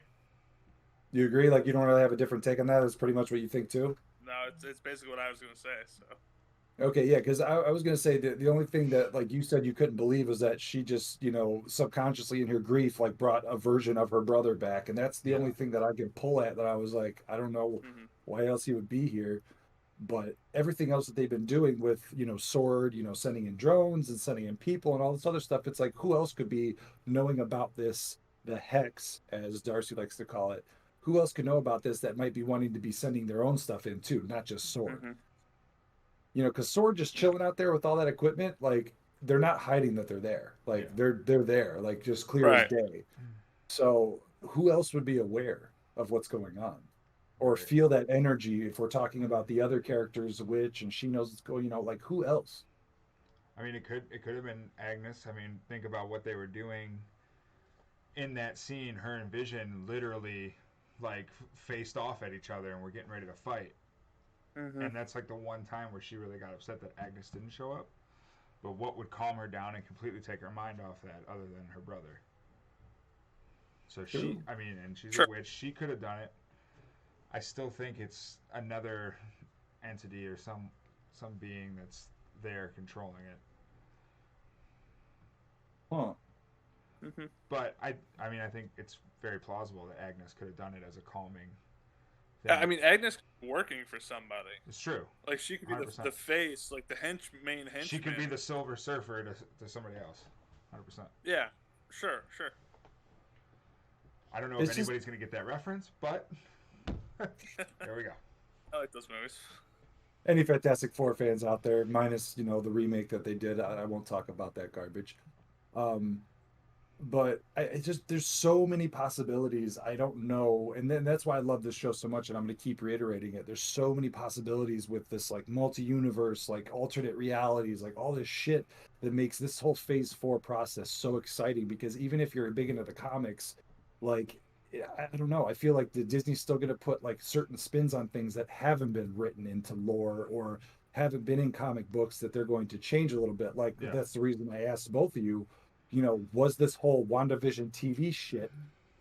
[SPEAKER 1] Do you agree? Like you don't really have a different take on that? That's pretty much what you think too.
[SPEAKER 3] No, it's basically what I was gonna say. So
[SPEAKER 1] Okay, yeah, because I was gonna say the only thing that like you said you couldn't believe was that she just, subconsciously in her grief like brought a version of her brother back. And that's the
[SPEAKER 2] Yeah.
[SPEAKER 1] only thing that I could pull at that I was like, I don't know
[SPEAKER 3] mhm.
[SPEAKER 1] why else he would be here. But everything else that they've been doing with, Sword, sending in drones and sending in people and all this other stuff, it's like who else could be knowing about this, the hex, as Darcy likes to call it. Who else could know about this that might be wanting to be sending their own stuff in too, not just Sword?
[SPEAKER 3] Mhm.
[SPEAKER 1] Because Sword just chilling out there with all that equipment, like they're not hiding that they're there.
[SPEAKER 2] Yeah.
[SPEAKER 1] Like they're there, like just clear as
[SPEAKER 3] Right.
[SPEAKER 1] day. So who else would be aware of what's going on? Or
[SPEAKER 2] Right.
[SPEAKER 1] feel that energy if we're talking about the other characters, Witch, and she knows what's going, like who else?
[SPEAKER 2] I mean, it could have been Agnes. I mean, think about what they were doing in that scene. Her and Vision literally like faced off at each other and were getting ready to fight.
[SPEAKER 3] Mhm.
[SPEAKER 2] And that's like the one time where she really got upset that Agnes didn't show up. But what would calm her down and completely take her mind off that, other than her brother? So
[SPEAKER 1] True.
[SPEAKER 2] I mean, and she's a
[SPEAKER 3] Sure.
[SPEAKER 2] witch. She could have done it. I still think it's another entity or some being that's there controlling it.
[SPEAKER 1] Huh.
[SPEAKER 3] Mhm.
[SPEAKER 2] But I mean, I think it's very plausible that Agnes could have done it as a calming
[SPEAKER 3] I
[SPEAKER 2] thing.
[SPEAKER 3] mean, Agnes could be working for somebody.
[SPEAKER 2] It's true,
[SPEAKER 3] Like she could be
[SPEAKER 2] 100%.
[SPEAKER 3] the face, like the main
[SPEAKER 2] She could be
[SPEAKER 3] henchman.
[SPEAKER 2] the Silver Surfer to somebody else, 100%.
[SPEAKER 3] Yeah. Sure. Sure.
[SPEAKER 2] I don't know if
[SPEAKER 1] It's just
[SPEAKER 2] anybody's gonna get that reference, but there we go.
[SPEAKER 3] I like those movies.
[SPEAKER 1] any Fantastic Four fans out there, minus, the remake that they did. I won't talk about that garbage. Um, but it's just there's so many possibilities. I don't know, and then that's why I love this show so much, and I'm going to keep reiterating it. There's so many possibilities with this like multi-universe, like alternate realities, like all this shit that makes this whole Phase 4 process so exciting. Because even if you're big into the comics, like I don't know, I feel like the Disney's still going to put like certain spins on things that haven't been written into lore or haven't been in comic books that they're going to change a little bit. Like
[SPEAKER 2] Yeah.
[SPEAKER 1] that's the reason I asked both of you, was this whole WandaVision TV shit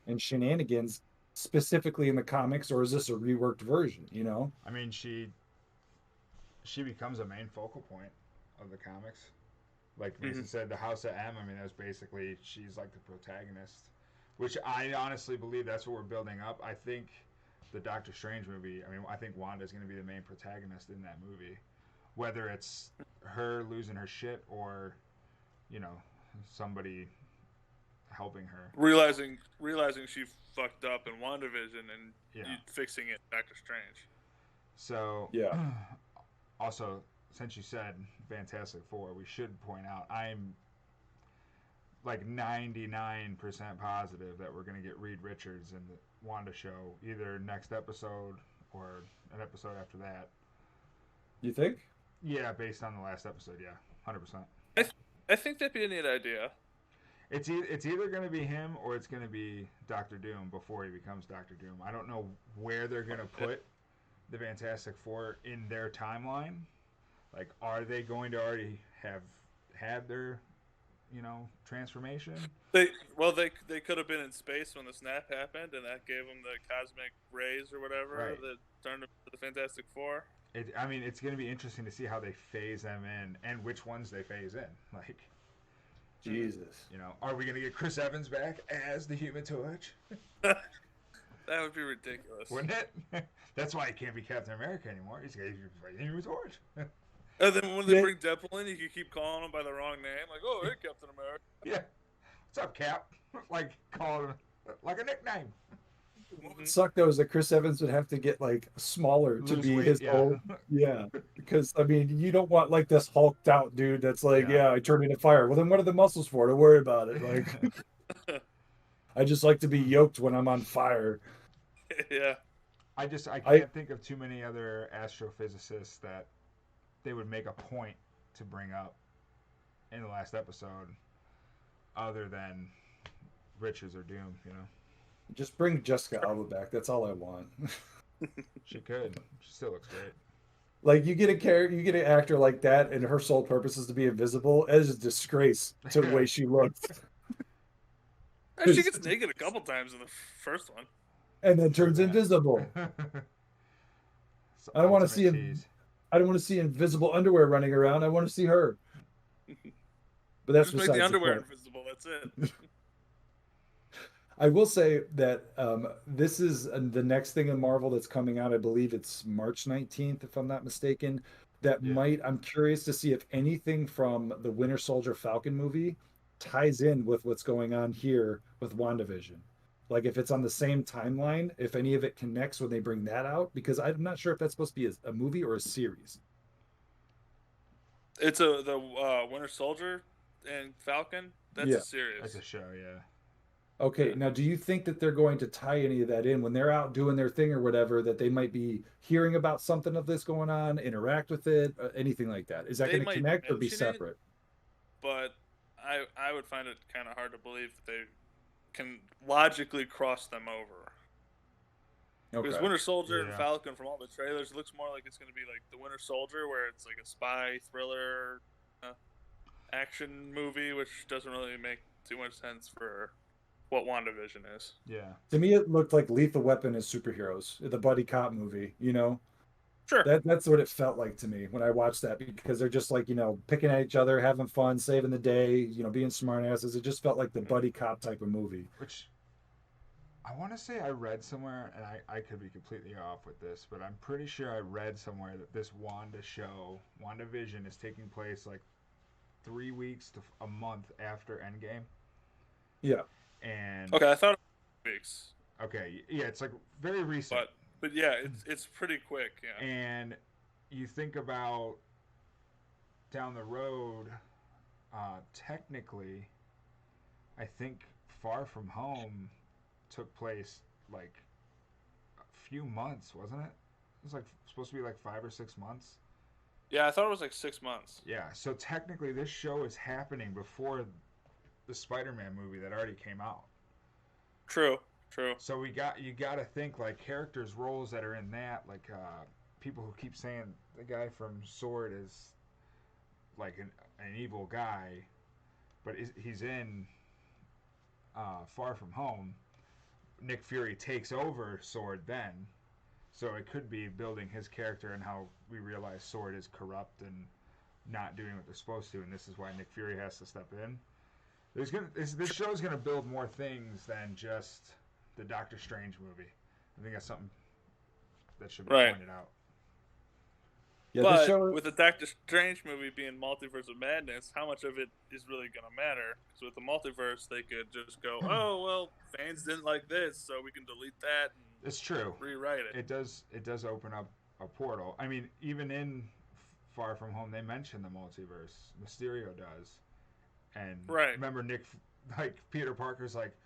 [SPEAKER 1] and shenanigans specifically in the comics, or is this a reworked version?
[SPEAKER 2] I mean, she becomes a main focal point of the comics. Like
[SPEAKER 3] Mhm.
[SPEAKER 2] Mason said, the House of M. I mean, that's basically she's like the protagonist, which I honestly believe that's what we're building up. I think the Doctor Strange movie, I mean, I think Wanda's going to be the main protagonist in that movie, whether it's her losing her shit or, you know, somebody helping her.
[SPEAKER 3] Realizing she fucked up in WandaVision and
[SPEAKER 2] Yeah.
[SPEAKER 3] fixing it in Doctor Strange.
[SPEAKER 2] So,
[SPEAKER 1] Yeah.
[SPEAKER 2] Also, since you said Fantastic Four, we should point out I'm like 99% positive that we're going to get Reed Richards in the Wanda show, either next episode or an episode after that.
[SPEAKER 1] You think?
[SPEAKER 2] Yeah, based on the last episode, yeah, 100%.
[SPEAKER 3] I think that'd be a neat idea.
[SPEAKER 2] It's either going to be him or it's going to be Doctor Doom before he becomes Doctor Doom. I don't know where they're going to put the Fantastic Four in their timeline. Like, are they going to already have had their, transformation?
[SPEAKER 3] They could have been in space when the snap happened, and that gave them the cosmic rays or whatever
[SPEAKER 2] Right.
[SPEAKER 3] that turned them to the Fantastic Four.
[SPEAKER 2] It's going to be interesting to see how they phase them in and which ones they phase in. Like,
[SPEAKER 1] Jesus.
[SPEAKER 2] Are we going to get Chris Evans back as the Human Torch?
[SPEAKER 3] That would be ridiculous.
[SPEAKER 2] Wouldn't it? That's why he can't be Captain America anymore. He's going to be the Human Torch.
[SPEAKER 3] And then when they bring Deadpool in, you can keep calling him by the wrong name. Like, oh, hey, Captain America.
[SPEAKER 2] Yeah. What's up, Cap? Like, call him like a nickname.
[SPEAKER 1] What would suck though is that Chris Evans would have to get like smaller to
[SPEAKER 2] Lose
[SPEAKER 1] be
[SPEAKER 2] weight,
[SPEAKER 1] his
[SPEAKER 2] yeah.
[SPEAKER 1] own. Yeah, because I mean, you don't want like this hulked out dude that's like,
[SPEAKER 2] Yeah.
[SPEAKER 1] I turned into fire. Well, then what are the muscles for? Don't worry about it. Like, I just like to be yoked when I'm on fire.
[SPEAKER 3] Yeah.
[SPEAKER 2] I can't think of too many other astrophysicists that they would make a point to bring up in the last episode other than Richards or Doom,
[SPEAKER 1] Just bring Jessica Alba back. That's all I want.
[SPEAKER 2] She could. She still looks great.
[SPEAKER 1] Like you get an actor like that, and her sole purpose is to be invisible. It is a disgrace to the way she looks.
[SPEAKER 3] And she gets naked a couple times in the first one.
[SPEAKER 1] And then turns invisible. I don't want to see I don't want to see invisible underwear running around. I want to see her. But that's
[SPEAKER 3] just make the underwear invisible. That's it.
[SPEAKER 1] I will say that this is the next thing in Marvel that's coming out. I believe it's March 19th, if I'm not mistaken. I'm curious to see if anything from the Winter Soldier Falcon movie ties in with what's going on here with WandaVision. Like if it's on the same timeline, if any of it connects when they bring that out, because I'm not sure if that's supposed to be a movie or a series.
[SPEAKER 3] It's the Winter Soldier and Falcon. That's a series.
[SPEAKER 2] That's a show, yeah.
[SPEAKER 1] Okay, now do you think that they're going to tie any of that in when they're out doing their thing or whatever, that they might be hearing about something of this going on, interact with it, anything like that? Is that going to connect or be separate?
[SPEAKER 3] But I would find it kind of hard to believe that they can logically cross them over. Okay. Because Winter Soldier and Falcon, from all the trailers, it looks more like it's going to be like the Winter Soldier, where it's like a spy thriller action movie, which doesn't really make too much sense for what WandaVision is.
[SPEAKER 2] Yeah.
[SPEAKER 1] To me, it looked like Lethal Weapon as superheroes, the buddy cop movie,
[SPEAKER 3] Sure.
[SPEAKER 1] That's what it felt like to me when I watched that, because they're just like, picking at each other, having fun, saving the day, being smartasses. It just felt like the buddy cop type of movie.
[SPEAKER 2] Which I want to say I read somewhere, and I could be completely off with this, but I'm pretty sure I read somewhere that this WandaVision, is taking place like 3 weeks to a month after Endgame.
[SPEAKER 1] Yeah.
[SPEAKER 2] And
[SPEAKER 3] okay, I thought it was weeks.
[SPEAKER 2] Okay, yeah, it's like very recent.
[SPEAKER 3] But yeah, it's pretty quick. Yeah.
[SPEAKER 2] And you think about down the road, technically, I think Far From Home took place like a few months, wasn't it? It was like supposed to be like 5 or 6 months.
[SPEAKER 3] Yeah, I thought it was like 6 months.
[SPEAKER 2] Yeah, so technically this show is happening before the Spider-Man movie that already came out.
[SPEAKER 3] True.
[SPEAKER 2] So you got to think like characters, roles that are in that, like people who keep saying the guy from Sword is like an evil guy, but he's in Far From Home. Nick Fury takes over Sword then, so it could be building his character and how we realize Sword is corrupt and not doing what they're supposed to, and this is why Nick Fury has to step in. This show's gonna build more things than just the Doctor Strange movie. I think that's something that should be
[SPEAKER 3] Right.
[SPEAKER 2] pointed out.
[SPEAKER 1] Yeah, this
[SPEAKER 3] But
[SPEAKER 1] show.
[SPEAKER 3] with the Doctor Strange movie being Multiverse of Madness, how much of it is really going to matter? Because with the multiverse, they could just go, oh, well, fans didn't like this, so we can delete that and
[SPEAKER 2] It's true.
[SPEAKER 3] rewrite it.
[SPEAKER 2] It does open up a portal. I mean, even in Far From Home, they mention the multiverse. Mysterio does, and
[SPEAKER 3] Right.
[SPEAKER 2] remember Peter Parker's like,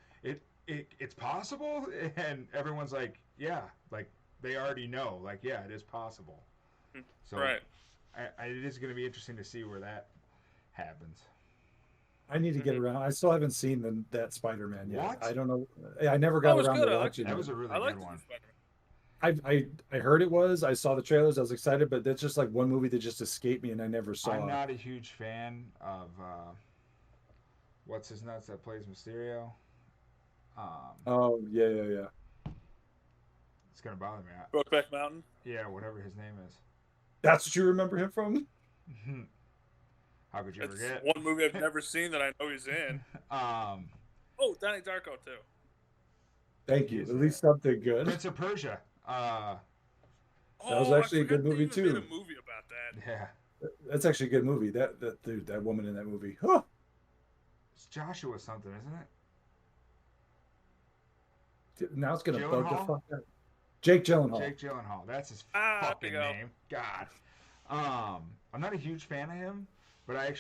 [SPEAKER 2] it's possible, and everyone's like, yeah, like they already know, like yeah, it is possible. So
[SPEAKER 3] Right.
[SPEAKER 2] it is going to be interesting to see where that happens.
[SPEAKER 1] I need to get around. I still haven't seen that Spider-Man yet.
[SPEAKER 2] What?
[SPEAKER 1] I don't know. I never
[SPEAKER 3] Oh,
[SPEAKER 1] got
[SPEAKER 3] it was
[SPEAKER 1] around
[SPEAKER 3] good.
[SPEAKER 1] to
[SPEAKER 3] I liked
[SPEAKER 1] watching
[SPEAKER 3] it.
[SPEAKER 2] That
[SPEAKER 1] it.
[SPEAKER 2] was a really
[SPEAKER 3] I liked
[SPEAKER 2] good
[SPEAKER 3] the
[SPEAKER 2] one.
[SPEAKER 3] Spider-Man.
[SPEAKER 1] I heard it was. I saw the trailers. I was excited, but that's just like one movie that just escaped me, and I never saw.
[SPEAKER 2] I'm not a huge fan of what's his nuts that plays Mysterio.
[SPEAKER 1] Oh yeah.
[SPEAKER 2] It's gonna bother me.
[SPEAKER 3] Brokeback Mountain.
[SPEAKER 2] Yeah, whatever his name is.
[SPEAKER 1] That's what you remember him from?
[SPEAKER 2] How could you
[SPEAKER 3] It's
[SPEAKER 2] forget?
[SPEAKER 3] one movie I've never seen that I know he's in. Oh, Donnie Darko too.
[SPEAKER 1] Thank you.
[SPEAKER 2] Is
[SPEAKER 1] At least something good.
[SPEAKER 2] Prince of Persia.
[SPEAKER 1] That was actually a good movie
[SPEAKER 3] they even
[SPEAKER 1] too.
[SPEAKER 3] made a movie about that.
[SPEAKER 2] Yeah,
[SPEAKER 1] That's actually a good movie. That dude, that woman in that movie. Huh.
[SPEAKER 2] it's Joshua something, isn't it?
[SPEAKER 1] Now it's gonna bug the
[SPEAKER 2] Gyllenhaal?
[SPEAKER 1] fuck out. Jake Gyllenhaal.
[SPEAKER 2] Jake Gyllenhaal. That's his
[SPEAKER 3] there
[SPEAKER 2] fucking
[SPEAKER 3] you go.
[SPEAKER 2] name. God. I'm not a huge fan of him, but I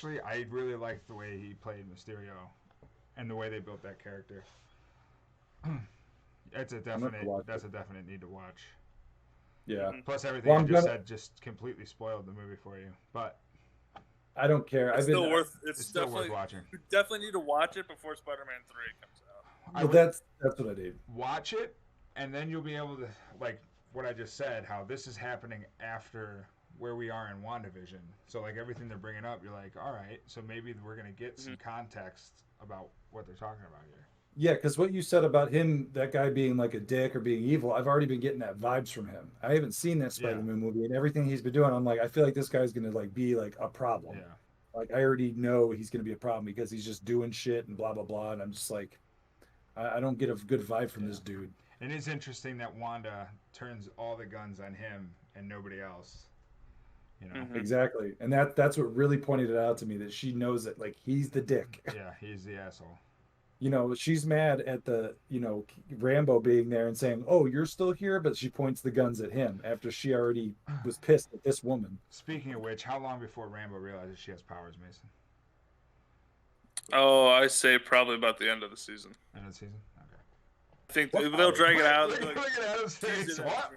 [SPEAKER 2] really liked the way he played Mysterio, and the way they built that character. That's a definite need to watch.
[SPEAKER 1] Yeah.
[SPEAKER 2] Plus everything
[SPEAKER 1] Well,
[SPEAKER 2] I
[SPEAKER 1] I'm
[SPEAKER 2] just
[SPEAKER 1] gonna-
[SPEAKER 2] said just completely spoiled the movie for you, but
[SPEAKER 1] I don't care.
[SPEAKER 3] It's still worth. It's
[SPEAKER 2] it's still
[SPEAKER 3] definitely
[SPEAKER 2] worth watching.
[SPEAKER 3] You definitely need to watch it before Spider-Man 3 comes out.
[SPEAKER 1] Well, that's what I did.
[SPEAKER 2] Watch it, and then you'll be able to, like what I just said, how this is happening after where we are in WandaVision. So like everything they're bringing up, you're like, all right, so maybe we're gonna get some context about what they're talking about here.
[SPEAKER 1] Yeah, because what you said about him, that guy being like a dick or being evil, I've already been getting that vibes from him. I haven't seen that Spider-Man movie, and everything he's been doing, I'm like, I feel like this guy's gonna like be like a problem.
[SPEAKER 2] Yeah.
[SPEAKER 1] Like I already know he's gonna be a problem because he's just doing shit and blah blah blah, and I'm just like, I don't get a good vibe from this dude.
[SPEAKER 2] And it's interesting that Wanda turns all the guns on him and nobody else. You know.
[SPEAKER 1] Exactly, and that's what really pointed it out to me, that she knows that like he's the dick.
[SPEAKER 2] Yeah, he's the asshole.
[SPEAKER 1] You know, she's mad at the, Rambo being there and saying, "Oh, you're still here," but she points the guns at him after she already was pissed at this woman.
[SPEAKER 2] Speaking of which, how long before Rambo realizes she has powers, Mason?
[SPEAKER 3] Oh, I say probably about the end of the season.
[SPEAKER 2] End of the season? Okay.
[SPEAKER 3] I think they'll drag it out.
[SPEAKER 2] Look at Adam's face. What?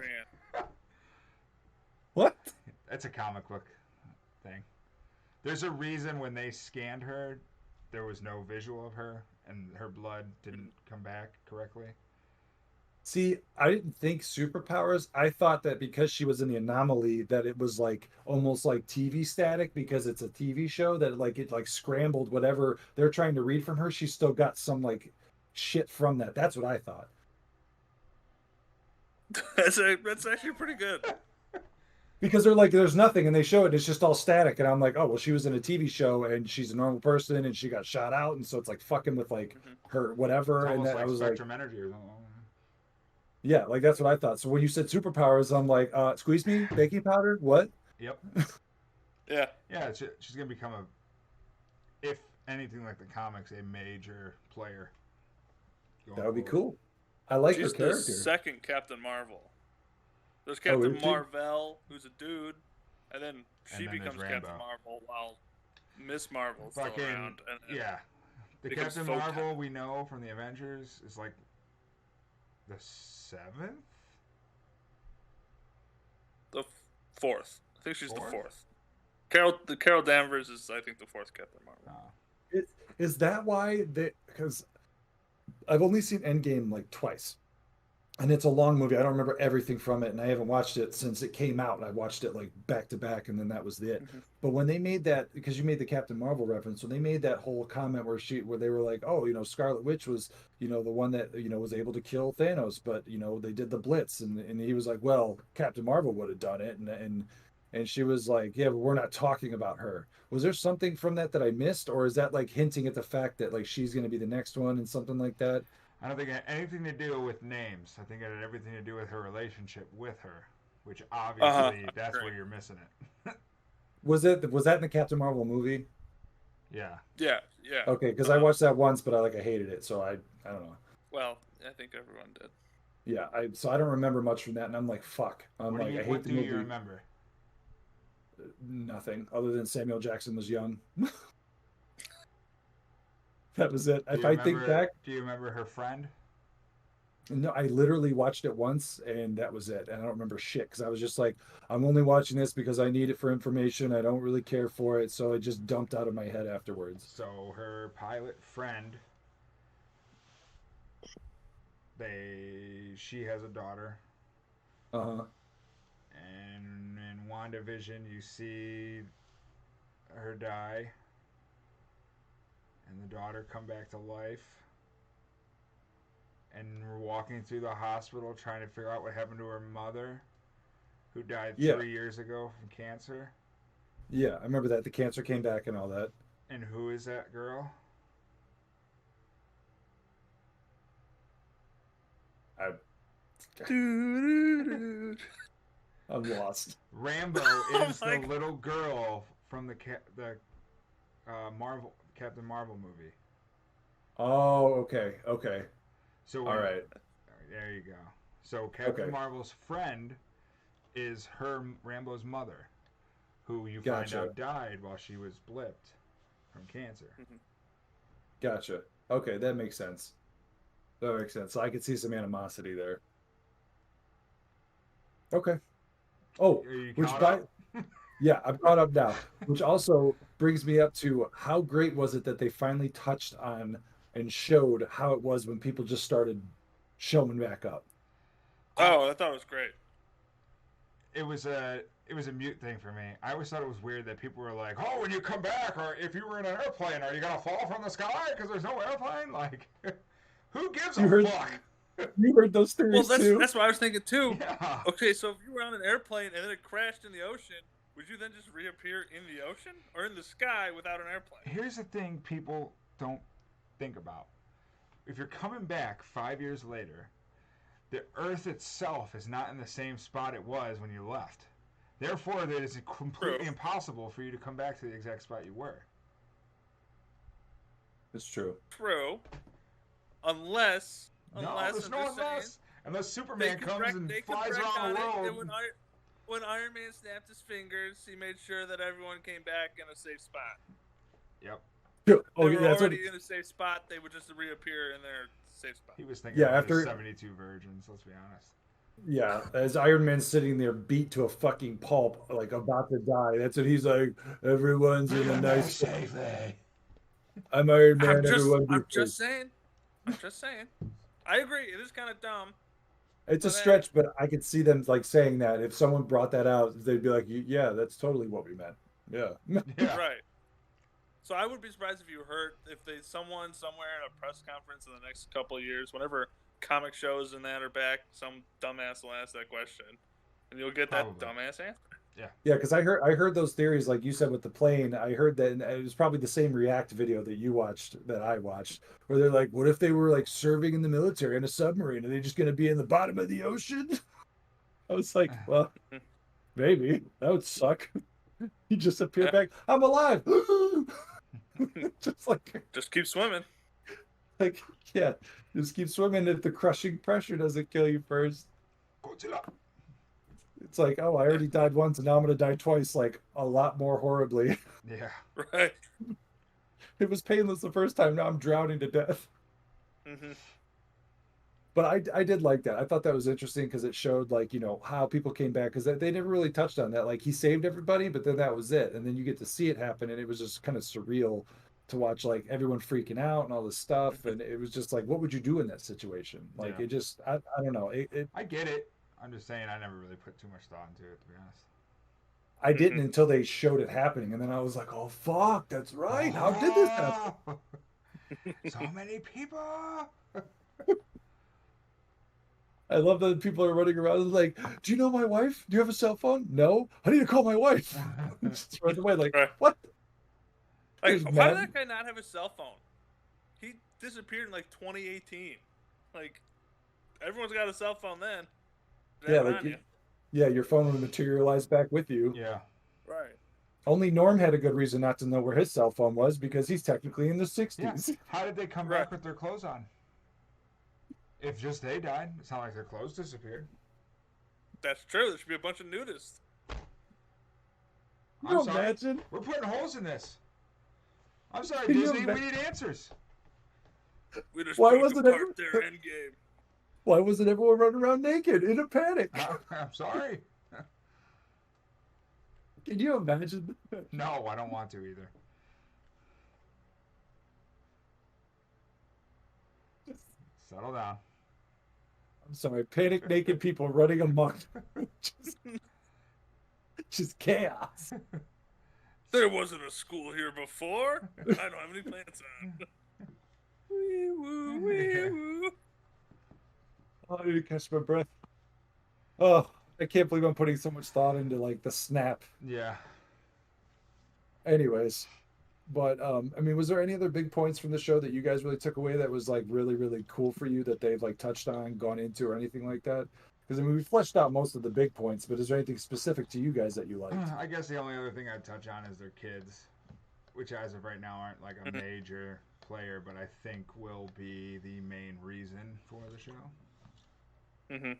[SPEAKER 1] What?
[SPEAKER 2] That's a comic book thing. There's a reason when they scanned her, there was no visual of her, and her blood didn't come back correctly.
[SPEAKER 1] See, I didn't think superpowers. I thought that because she was in the anomaly, that it was like almost like TV static, because it's a TV show, that like it like scrambled whatever they're trying to read from her. She still got some like shit from that. That's what I thought.
[SPEAKER 3] That's actually pretty good.
[SPEAKER 1] Because they're like, there's nothing, and they show it, it's just all static, and I'm like, oh well, she was in a TV show and she's a normal person and she got shot out, and so it's like fucking with like her whatever,
[SPEAKER 2] It's
[SPEAKER 1] and
[SPEAKER 2] almost
[SPEAKER 1] then I
[SPEAKER 2] like
[SPEAKER 1] was
[SPEAKER 2] spectrum energy or something.
[SPEAKER 1] yeah, like that's what I thought. So when you said superpowers, I'm like, squeeze me, baking powder, what?
[SPEAKER 2] Yep.
[SPEAKER 3] Yeah.
[SPEAKER 2] Yeah, she's gonna become if anything like the comics, a major player.
[SPEAKER 1] That would be cool. I like her
[SPEAKER 3] She's the
[SPEAKER 1] character.
[SPEAKER 3] second Captain Marvel. There's
[SPEAKER 1] Oh,
[SPEAKER 3] Captain
[SPEAKER 1] is she?
[SPEAKER 3] Marvel, who's a dude, and then she
[SPEAKER 2] And then
[SPEAKER 3] becomes
[SPEAKER 2] there's
[SPEAKER 3] Captain
[SPEAKER 2] Rambo.
[SPEAKER 3] Marvel while Miss Marvel's still
[SPEAKER 2] Fucking
[SPEAKER 3] around. And
[SPEAKER 2] yeah. The
[SPEAKER 3] becomes
[SPEAKER 2] Captain
[SPEAKER 3] Photon.
[SPEAKER 2] Marvel we know from the Avengers is like the 7th.
[SPEAKER 3] The fourth. I think she's
[SPEAKER 2] Fourth?
[SPEAKER 3] the fourth. Carol Danvers is, I think, the fourth Captain Marvel.
[SPEAKER 1] Is that why they? Because I've only seen Endgame like twice, and it's a long movie. I don't remember everything from it, and I haven't watched it since it came out. And I watched it like back to back, and then that was it. But when they made that, because you made the Captain Marvel reference, when they made that whole comment where they were like, oh, Scarlet Witch was, the one that was able to kill Thanos, but they did the Blitz, and he was like, well, Captain Marvel would have done it, and she was like, yeah, but we're not talking about her. Was there something from that I missed, or is that like hinting at the fact that like she's going to be the next one and something like that?
[SPEAKER 2] I don't think it had anything to do with names. I think it had everything to do with her relationship with her. which obviously that's
[SPEAKER 3] Great.
[SPEAKER 2] where you're missing it.
[SPEAKER 1] Was that in the Captain Marvel movie?
[SPEAKER 2] Yeah.
[SPEAKER 3] Yeah.
[SPEAKER 1] Okay, because I watched that once, but I hated it, so I don't know.
[SPEAKER 3] Well, I think everyone did.
[SPEAKER 1] Yeah, so I don't remember much from that, and I'm like, fuck. I hate
[SPEAKER 2] What
[SPEAKER 1] the
[SPEAKER 2] do
[SPEAKER 1] movie.
[SPEAKER 2] you remember?
[SPEAKER 1] Nothing other than Samuel Jackson was young. That was it.
[SPEAKER 2] Do
[SPEAKER 1] If
[SPEAKER 2] you
[SPEAKER 1] I think
[SPEAKER 2] remember?
[SPEAKER 1] back,
[SPEAKER 2] Do you remember her friend?
[SPEAKER 1] no, I literally watched it once, and that was it. And I don't remember shit because I was just like, I'm only watching this because I need it for information. I don't really care for it, so it just dumped out of my head afterwards.
[SPEAKER 2] So her pilot friend, she has a daughter,
[SPEAKER 1] Uh-huh.
[SPEAKER 2] and in WandaVision you see her die, and the daughter come back to life, and we're walking through the hospital trying to figure out what happened to her mother, who died
[SPEAKER 1] Yeah.
[SPEAKER 2] 3 years ago from cancer.
[SPEAKER 1] Yeah, I remember that the cancer came back and all that.
[SPEAKER 2] And who is that girl?
[SPEAKER 1] I, I'm lost.
[SPEAKER 2] Rambo is the
[SPEAKER 3] God.
[SPEAKER 2] little girl from the Marvel Captain Marvel movie.
[SPEAKER 1] Oh, okay.
[SPEAKER 2] So
[SPEAKER 1] All right.
[SPEAKER 2] there you go. So Captain
[SPEAKER 1] Okay.
[SPEAKER 2] Marvel's friend is Rambo's mother, who you
[SPEAKER 1] Gotcha.
[SPEAKER 2] find out died while she was blipped from cancer.
[SPEAKER 1] Gotcha. Okay, that makes sense. That makes sense. So I could see some animosity there. Okay. Oh,
[SPEAKER 2] Are you
[SPEAKER 1] which
[SPEAKER 2] caught
[SPEAKER 1] by
[SPEAKER 2] up?
[SPEAKER 1] yeah, I'm caught up now. Which also brings me up to how great was it that they finally touched on and showed how it was when people just started showing back up.
[SPEAKER 3] Oh, I thought it was great.
[SPEAKER 2] It was a mute thing for me. I always thought it was weird that people were like, "Oh, when you come back, or if you were in an airplane, are you gonna fall from the sky because there's no airplane?" Like, who gives a fuck?
[SPEAKER 1] You heard those
[SPEAKER 3] Well,
[SPEAKER 1] theories too?
[SPEAKER 3] that's what I was thinking too.
[SPEAKER 2] Yeah.
[SPEAKER 3] Okay, so if you were on an airplane and then it crashed in the ocean, would you then just reappear in the ocean or in the sky without an airplane?
[SPEAKER 2] Here's the thing people don't think about. If you're coming back 5 years later, the Earth itself is not in the same spot it was when you left. Therefore, it is completely impossible for you to come back to the exact spot you were.
[SPEAKER 1] It's true.
[SPEAKER 3] True. Unless
[SPEAKER 2] Unless Superman comes and flies around the world.
[SPEAKER 3] When Iron Man snapped his fingers, he made sure that everyone came back in a safe spot.
[SPEAKER 2] Yep.
[SPEAKER 1] Oh,
[SPEAKER 3] they were
[SPEAKER 1] that's
[SPEAKER 3] already in a safe spot. They would just reappear in their safe spot.
[SPEAKER 2] He was thinking after 72 virgins. Let's be honest.
[SPEAKER 1] Yeah, as Iron Man's sitting there beat to a fucking pulp, like about to die. That's what he's like. Everyone's in a nice
[SPEAKER 2] safely.
[SPEAKER 1] I'm Iron Man.
[SPEAKER 3] I'm just saying. I agree. It is kind of dumb.
[SPEAKER 1] It's a stretch, but I could see them like saying that. If someone brought that out, they'd be like, "Yeah, that's totally what we meant." Yeah.
[SPEAKER 3] Right. So I would be surprised if someone somewhere in a press conference in the next couple of years, whenever comic shows and that are back, some dumbass will ask that question, and you'll get that dumbass answer.
[SPEAKER 1] Yeah, because I heard those theories, like you said with the plane. I heard that, and it was probably the same React video that you watched, that I watched, where they're like, "What if they were like serving in the military in a submarine? Are they just going to be in the bottom of the ocean?" I was like, "Well, maybe that would suck." He just appeared back. I'm alive.
[SPEAKER 3] Just keep swimming.
[SPEAKER 1] Like, yeah, just keep swimming if the crushing pressure doesn't kill you first.
[SPEAKER 2] Godzilla.
[SPEAKER 1] It's like, oh, I already died once and now I'm going to die twice, like a lot more horribly.
[SPEAKER 2] Yeah.
[SPEAKER 3] Right.
[SPEAKER 1] It was painless the first time. Now I'm drowning to death.
[SPEAKER 3] Mm-hmm.
[SPEAKER 1] But I did like that. I thought that was interesting because it showed, like, you know, how people came back, because they never really touched on that. Like, he saved everybody, but then that was it. And then you get to see it happen, and it was just kind of surreal to watch, like, everyone freaking out and all this stuff. And it was just like, what would you do in that situation? Like, it just, I don't know.
[SPEAKER 2] I get it. I'm just saying I never really put too much thought into it, to be honest.
[SPEAKER 1] I didn't until they showed it happening, and then I was like, "Oh fuck, that's right! How did this happen?"
[SPEAKER 2] So many people.
[SPEAKER 1] I love that people are running around like, "Do you know my wife? Do you have a cell phone? No, I need to call my wife." Just run away like, what?
[SPEAKER 3] Like, why did that guy not have a cell phone? He disappeared in like 2018. Like, everyone's got a cell phone then.
[SPEAKER 1] Yeah, like Yeah, your phone would materialize back with you.
[SPEAKER 2] Yeah.
[SPEAKER 3] Right.
[SPEAKER 1] Only Norm had a good reason not to know where his cell phone was because he's technically in the
[SPEAKER 2] Yeah.
[SPEAKER 1] 60s.
[SPEAKER 2] How did they come
[SPEAKER 3] Right.
[SPEAKER 2] back with their clothes on? If just they died, it's not like their clothes disappeared.
[SPEAKER 3] That's true. There should be a bunch of nudists.
[SPEAKER 1] Can
[SPEAKER 2] I'm
[SPEAKER 1] you
[SPEAKER 2] sorry.
[SPEAKER 1] imagine?
[SPEAKER 2] We're putting holes in this. I'm sorry,
[SPEAKER 1] Can you
[SPEAKER 2] Disney. We
[SPEAKER 1] ima-
[SPEAKER 2] need answers.
[SPEAKER 3] We just
[SPEAKER 1] Why
[SPEAKER 3] broke
[SPEAKER 1] wasn't
[SPEAKER 3] apart
[SPEAKER 1] every-
[SPEAKER 3] their end game.
[SPEAKER 1] Why wasn't everyone running around naked in a panic?
[SPEAKER 2] I'm sorry.
[SPEAKER 1] Can you imagine?
[SPEAKER 2] No, I don't want to either. Settle down.
[SPEAKER 1] I'm sorry, panic naked people running amok. just, just chaos.
[SPEAKER 3] There wasn't a school here before. I don't have any pants on. Wee woo, wee woo.
[SPEAKER 1] Oh, I need to catch my breath. Oh, I can't believe I'm putting so much thought into like the snap.
[SPEAKER 2] Yeah.
[SPEAKER 1] Anyways, but I mean, was there any other big points from the show that you guys really took away that was like really, really cool for you that they've like touched on, gone into, or anything like that? Because I mean, we fleshed out most of the big points, but is there anything specific to you guys that you liked?
[SPEAKER 2] I guess the only other thing I'd touch on is their kids, which as of right now aren't like a major player, but I think will be the main reason for the show.
[SPEAKER 3] Mm-hmm.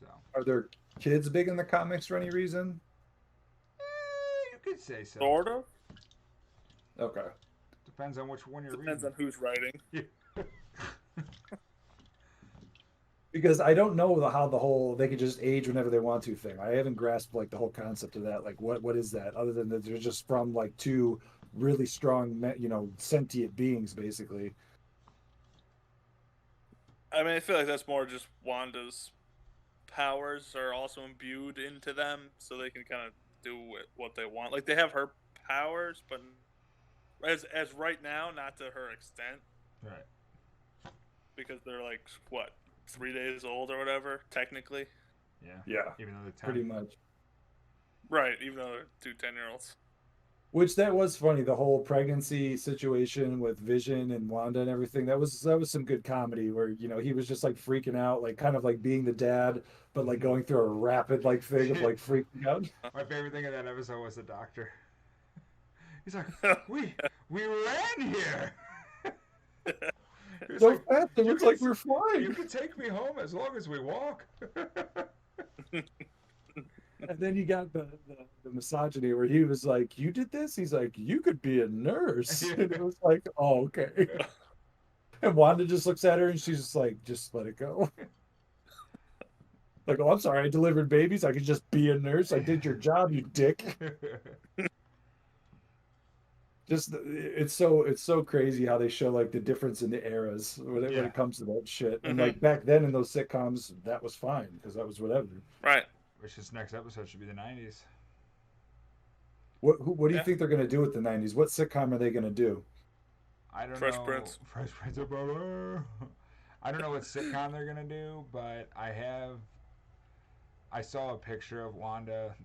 [SPEAKER 2] So.
[SPEAKER 1] Are there kids big in the comics for any reason?
[SPEAKER 2] You could say so.
[SPEAKER 3] Sort of.
[SPEAKER 1] Okay.
[SPEAKER 2] Depends on which one you're
[SPEAKER 3] Depends
[SPEAKER 2] reading.
[SPEAKER 3] on who's writing.
[SPEAKER 1] Because I don't know how the whole they can just age whenever they want to thing. I haven't grasped like the whole concept of that. Like, what is that? Other than that, they're just from like two really strong, sentient beings, basically.
[SPEAKER 3] I mean, I feel like that's more just Wanda's powers are also imbued into them, so they can kind of do what they want. Like they have her powers, but as right now, not to her extent,
[SPEAKER 2] Right.
[SPEAKER 3] because they're like what 3 days old or whatever, technically.
[SPEAKER 2] Yeah.
[SPEAKER 1] Yeah,
[SPEAKER 2] Even though they're 10.
[SPEAKER 1] pretty much.
[SPEAKER 3] Right, even though they're two 10-year-olds.
[SPEAKER 1] Which that was funny, the whole pregnancy situation with Vision and Wanda and everything. That was some good comedy where, he was just like freaking out, like kind of like being the dad, but like going through a rapid like thing of like freaking out.
[SPEAKER 2] My favorite thing of that episode was the doctor. He's like, we ran here.
[SPEAKER 1] So fast, it looks like we're flying.
[SPEAKER 2] You can take me home as long as we walk.
[SPEAKER 1] And then you got the misogyny where he was like, "You did this?" He's like, "You could be a nurse."
[SPEAKER 2] Yeah.
[SPEAKER 1] And it was like, "Oh, okay." And Wanda just looks at her and she's just like, "Just let it go." Like, "Oh, I'm sorry, I delivered babies. I could just be a nurse. I did your job, you dick." Just it's so crazy how they show like the difference in the eras when
[SPEAKER 2] Yeah.
[SPEAKER 1] it comes to that shit. And
[SPEAKER 3] Mhm.
[SPEAKER 1] like back then in those sitcoms, that was fine because that was whatever.
[SPEAKER 3] Right.
[SPEAKER 2] Which this next episode should be the 90s.
[SPEAKER 1] What do you
[SPEAKER 3] Yeah.
[SPEAKER 1] think they're gonna do with the '90s? What sitcom are they gonna do?
[SPEAKER 2] I don't
[SPEAKER 3] Fresh
[SPEAKER 2] know.
[SPEAKER 3] Prince.
[SPEAKER 2] Fresh Prince of Bel-Air. I don't know what sitcom they're gonna do, but I saw a picture of Wanda,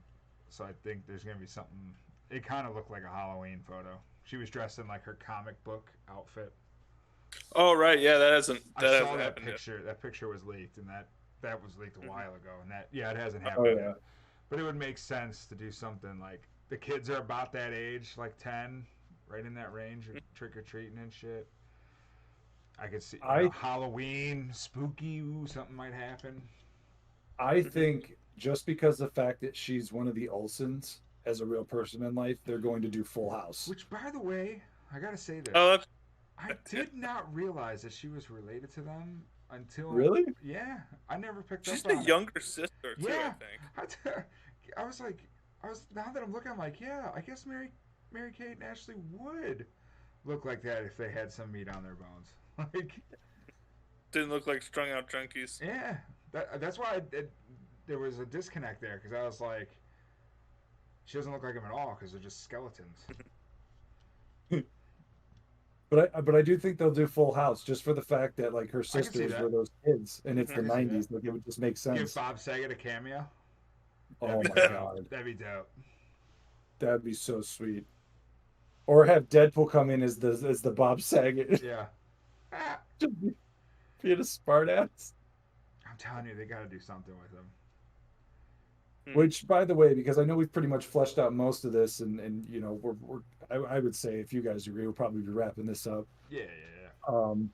[SPEAKER 2] so I think there's gonna be something. It kind of looked like a Halloween photo. She was dressed in like her comic book outfit.
[SPEAKER 3] Oh right, yeah, that hasn't
[SPEAKER 2] I saw
[SPEAKER 3] hasn't
[SPEAKER 2] that
[SPEAKER 3] happened
[SPEAKER 2] picture. That picture was leaked, and that was leaked a while ago, and it hasn't
[SPEAKER 1] Oh
[SPEAKER 2] happened
[SPEAKER 1] yeah.
[SPEAKER 2] yet. But it would make sense to do something like the kids are about that age, like 10, right in that range, trick or treating and shit. I could see Halloween, spooky, something might happen.
[SPEAKER 1] I think just because the fact that she's one of the Olsons as a real person in life, they're going to do Full House.
[SPEAKER 2] Which, by the way, I gotta say this.
[SPEAKER 3] Oh, that's
[SPEAKER 2] I did not realize that she was related to them until.
[SPEAKER 1] Really?
[SPEAKER 2] Yeah, I never picked
[SPEAKER 3] she's
[SPEAKER 2] up on
[SPEAKER 3] the
[SPEAKER 2] it.
[SPEAKER 3] younger sister too,
[SPEAKER 2] Yeah.
[SPEAKER 3] I think.
[SPEAKER 2] I was like, now that I'm looking, I'm like, yeah, I guess Mary Kate and Ashley would look like that if they had some meat on their bones. Like,
[SPEAKER 3] Didn't look like strung out junkies.
[SPEAKER 2] yeah, that's why there was a disconnect there because I was like, she doesn't look like them at all because they're just skeletons.
[SPEAKER 1] But I do think they'll do Full House just for the fact that like her
[SPEAKER 2] see
[SPEAKER 1] sisters
[SPEAKER 2] that.
[SPEAKER 1] were those kids and it's
[SPEAKER 3] I
[SPEAKER 1] the
[SPEAKER 2] can see that.
[SPEAKER 1] '90s. Like it would just make
[SPEAKER 2] Give
[SPEAKER 1] sense.
[SPEAKER 2] Bob Saget a cameo.
[SPEAKER 1] Oh
[SPEAKER 2] That'd
[SPEAKER 1] my
[SPEAKER 2] be
[SPEAKER 1] god,
[SPEAKER 2] dope. That'd be dope.
[SPEAKER 1] that'd be so sweet. Or have Deadpool come in as the Bob Saget.
[SPEAKER 2] Yeah. Ah,
[SPEAKER 1] Just being a smartass.
[SPEAKER 2] I'm telling you, they got to do something with him.
[SPEAKER 1] Which, by the way, because I know we've pretty much fleshed out most of this, and you know, I would say if you guys agree, we'll probably be wrapping this up.
[SPEAKER 2] Yeah, yeah,
[SPEAKER 1] Um,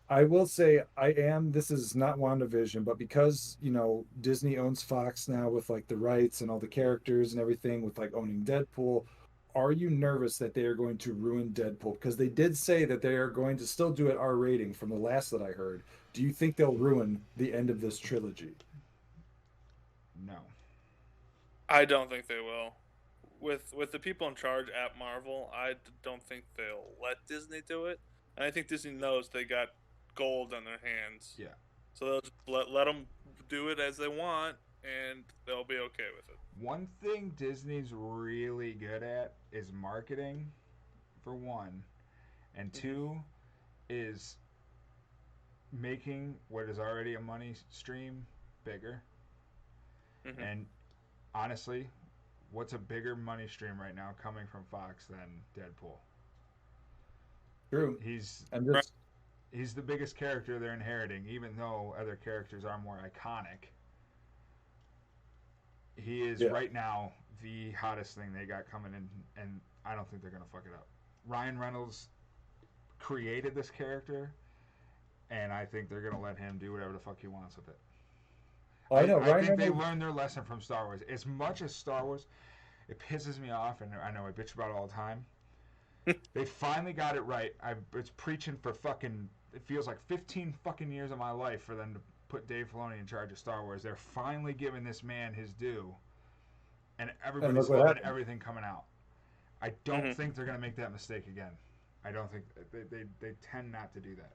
[SPEAKER 1] I will say this is not WandaVision, but because, you know, Disney owns Fox now with like the rights and all the characters and everything with like owning Deadpool, are you nervous that they are going to ruin Deadpool? Because they did say that they are going to still do it R rating from the last that I heard. Do you think they'll ruin the end of this trilogy?
[SPEAKER 2] No.
[SPEAKER 3] I don't think they will. With the people in charge at Marvel, don't think they'll let Disney do it. And I think Disney knows they got gold on their hands.
[SPEAKER 2] Yeah.
[SPEAKER 3] So they'll just let them do it as they want, and they'll be okay with it.
[SPEAKER 2] One thing Disney's really good at is marketing, for one, and two is making what is already a money stream bigger.
[SPEAKER 3] Mm-hmm.
[SPEAKER 2] And honestly, what's a bigger money stream right now coming from Fox than Deadpool?
[SPEAKER 1] True.
[SPEAKER 2] He's the biggest character they're inheriting, even though other characters are more iconic. He is right now the hottest thing they got coming in, and I don't think they're gonna fuck it up. Ryan Reynolds created this character, and I think they're gonna let him do whatever the fuck he wants with it.
[SPEAKER 1] Oh, I know.
[SPEAKER 2] I think they
[SPEAKER 1] Reynolds...
[SPEAKER 2] learned their lesson from Star Wars. As much as Star Wars, it pisses me off, and I know I bitch about it all the time. They finally got it right. I was preaching for fucking, it feels like 15 fucking years of my life for them to put Dave Filoni in charge of Star Wars. They're finally giving this man his due, and everybody's loving everything coming out. I don't think they're going to make that mistake again. I don't think they tend not to do that.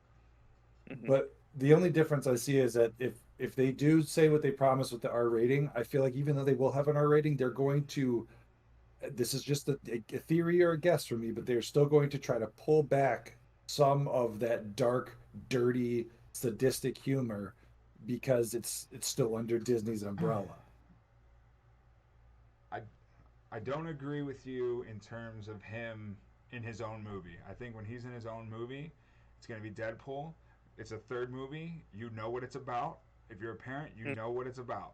[SPEAKER 1] But the only difference I see is that if they do say what they promise with the R rating, I feel like even though they will have an R rating, they're going to, this is just a theory or a guess for me, but they're still going to try to pull back some of that dark, dirty, sadistic humor because it's still under Disney's umbrella.
[SPEAKER 2] I don't agree with you in terms of him in his own movie. I think when he's in his own movie, it's going to be Deadpool. It's a third movie. You know what it's about. If you're a parent, you know what it's about.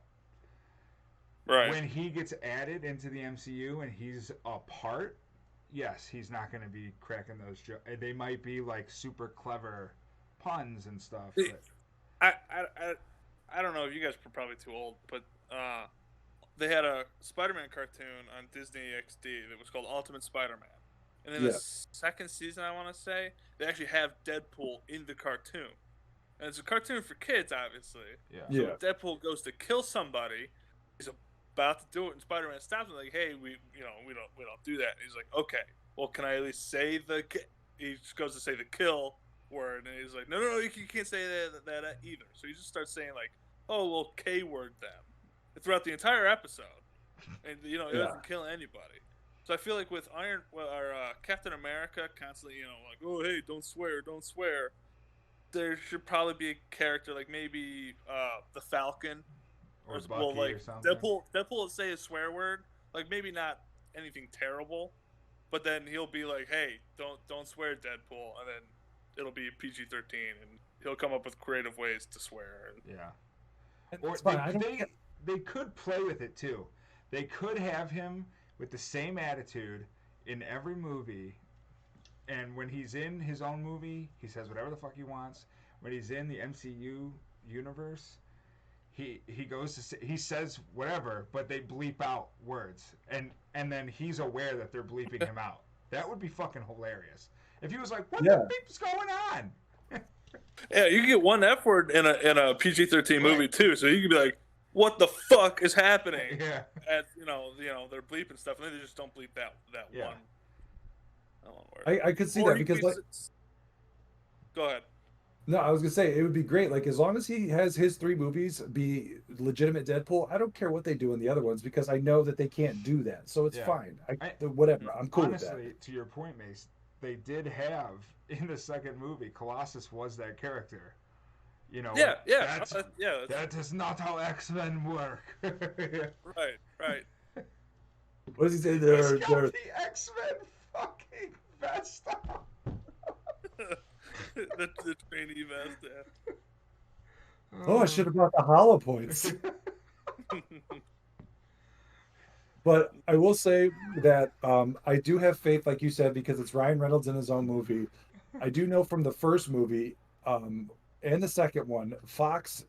[SPEAKER 3] Right.
[SPEAKER 2] When he gets added into the MCU and he's a part, yes, he's not going to be cracking those jokes. They might be like super clever puns and stuff. But...
[SPEAKER 3] I don't know if you guys are probably too old, but they had a Spider-Man cartoon on Disney XD that was called Ultimate Spider-Man. And in the second season, I want to say, they actually have Deadpool in the cartoon. And it's a cartoon for kids, obviously.
[SPEAKER 2] Yeah.
[SPEAKER 3] So Deadpool goes to kill somebody. He's about to do it, and Spider-Man stops him like, "Hey, we don't do that." And he's like, "Okay, well, can I at least say the?" He just goes to say the kill word, and he's like, "No, you can't say that either." So he just starts saying like, "Oh, well, K word them," throughout the entire episode, and he doesn't kill anybody. So I feel like with Captain America constantly, like, "Oh, hey, don't swear." There should probably be a character like maybe the Falcon,
[SPEAKER 2] or Bucky or something.
[SPEAKER 3] Deadpool will say a swear word, like maybe not anything terrible, but then he'll be like, "Hey, don't swear, Deadpool," and then it'll be PG-13, and he'll come up with creative ways to swear.
[SPEAKER 2] Yeah. Or they could play with it too. They could have him with the same attitude in every movie, and when he's in his own movie, he says whatever the fuck he wants. When he's in the MCU universe, he says whatever, but they bleep out words, and then he's aware that they're bleeping him out. That would be fucking hilarious if he was like, "What the beep's going on?"
[SPEAKER 3] Yeah, you can get one F word in a PG-13 movie too, so you can be like, "What the fuck is happening?"
[SPEAKER 2] Yeah.
[SPEAKER 3] At they're bleeping stuff, and then they just don't bleep that one.
[SPEAKER 1] I could see that because
[SPEAKER 3] go ahead.
[SPEAKER 1] No, I was gonna say it would be great. Like as long as he has his 3 movies be legitimate Deadpool, I don't care what they do in the other ones because I know that they can't do that. So it's fine. Whatever. I'm cool with that.
[SPEAKER 2] Honestly, to your point, Mace, they did have in the second movie, Colossus was that character. That is not how X-Men work.
[SPEAKER 3] Right.
[SPEAKER 1] What does he say?
[SPEAKER 2] They're the X-Men fucking Vesta.
[SPEAKER 3] the trainee Vesta.
[SPEAKER 1] Oh, I should have brought the hollow points. But I will say that I do have faith, like you said, because it's Ryan Reynolds in his own movie. I do know from the first movie and the second one, Fox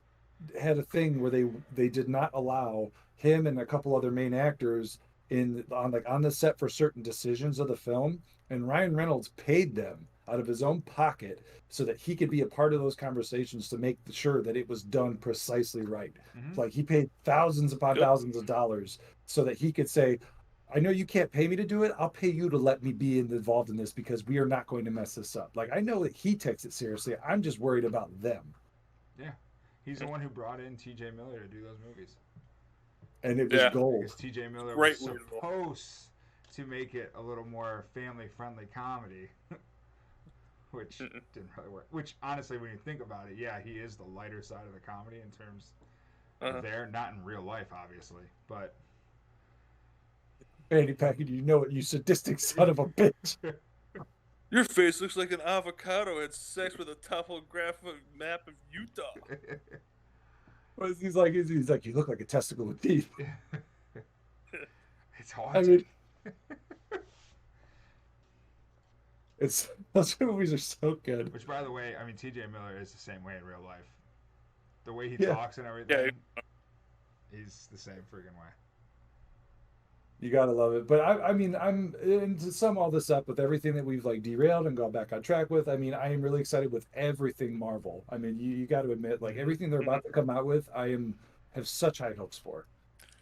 [SPEAKER 1] had a thing where they did not allow him and a couple other main actors on the set for certain decisions of the film, and Ryan Reynolds paid them out of his own pocket so that he could be a part of those conversations to make sure that it was done precisely right.
[SPEAKER 2] Mm-hmm.
[SPEAKER 1] Like he paid thousands upon
[SPEAKER 3] Yep.
[SPEAKER 1] thousands of dollars so that he could say, I know you can't pay me to do it. I'll pay you to let me be involved in this because we are not going to mess this up. Like I know that he takes it seriously. I'm just worried about them.
[SPEAKER 2] Yeah, he's the one who brought in T.J. Miller to do those movies.
[SPEAKER 1] And it was
[SPEAKER 3] Yeah.
[SPEAKER 1] gold.
[SPEAKER 2] Because T.J. Miller
[SPEAKER 3] Great
[SPEAKER 2] was
[SPEAKER 3] weird role.
[SPEAKER 2] supposed to make it a little more family-friendly comedy, which didn't really work. Which, honestly, when you think about it, yeah, he is the lighter side of the comedy in terms of there, not in real life, obviously, but
[SPEAKER 1] Fanny Packet, you know it, you sadistic son of a bitch.
[SPEAKER 3] Your face looks like an avocado had sex with a topographic map of Utah.
[SPEAKER 1] He's like, you look like a testicle with teeth.
[SPEAKER 2] It's
[SPEAKER 1] I
[SPEAKER 2] haunting.
[SPEAKER 1] mean, it's those movies are so good.
[SPEAKER 2] Which, by the way, I mean, T.J. Miller is the same way in real life. The way he
[SPEAKER 1] Yeah.
[SPEAKER 2] talks and everything, he's the same freaking way.
[SPEAKER 1] You gotta love it. But I mean, and to sum all this up with everything that we've like derailed and gone back on track with, I mean, I am really excited with everything Marvel. I mean, you got to admit, like everything they're about to come out with, have such high hopes for.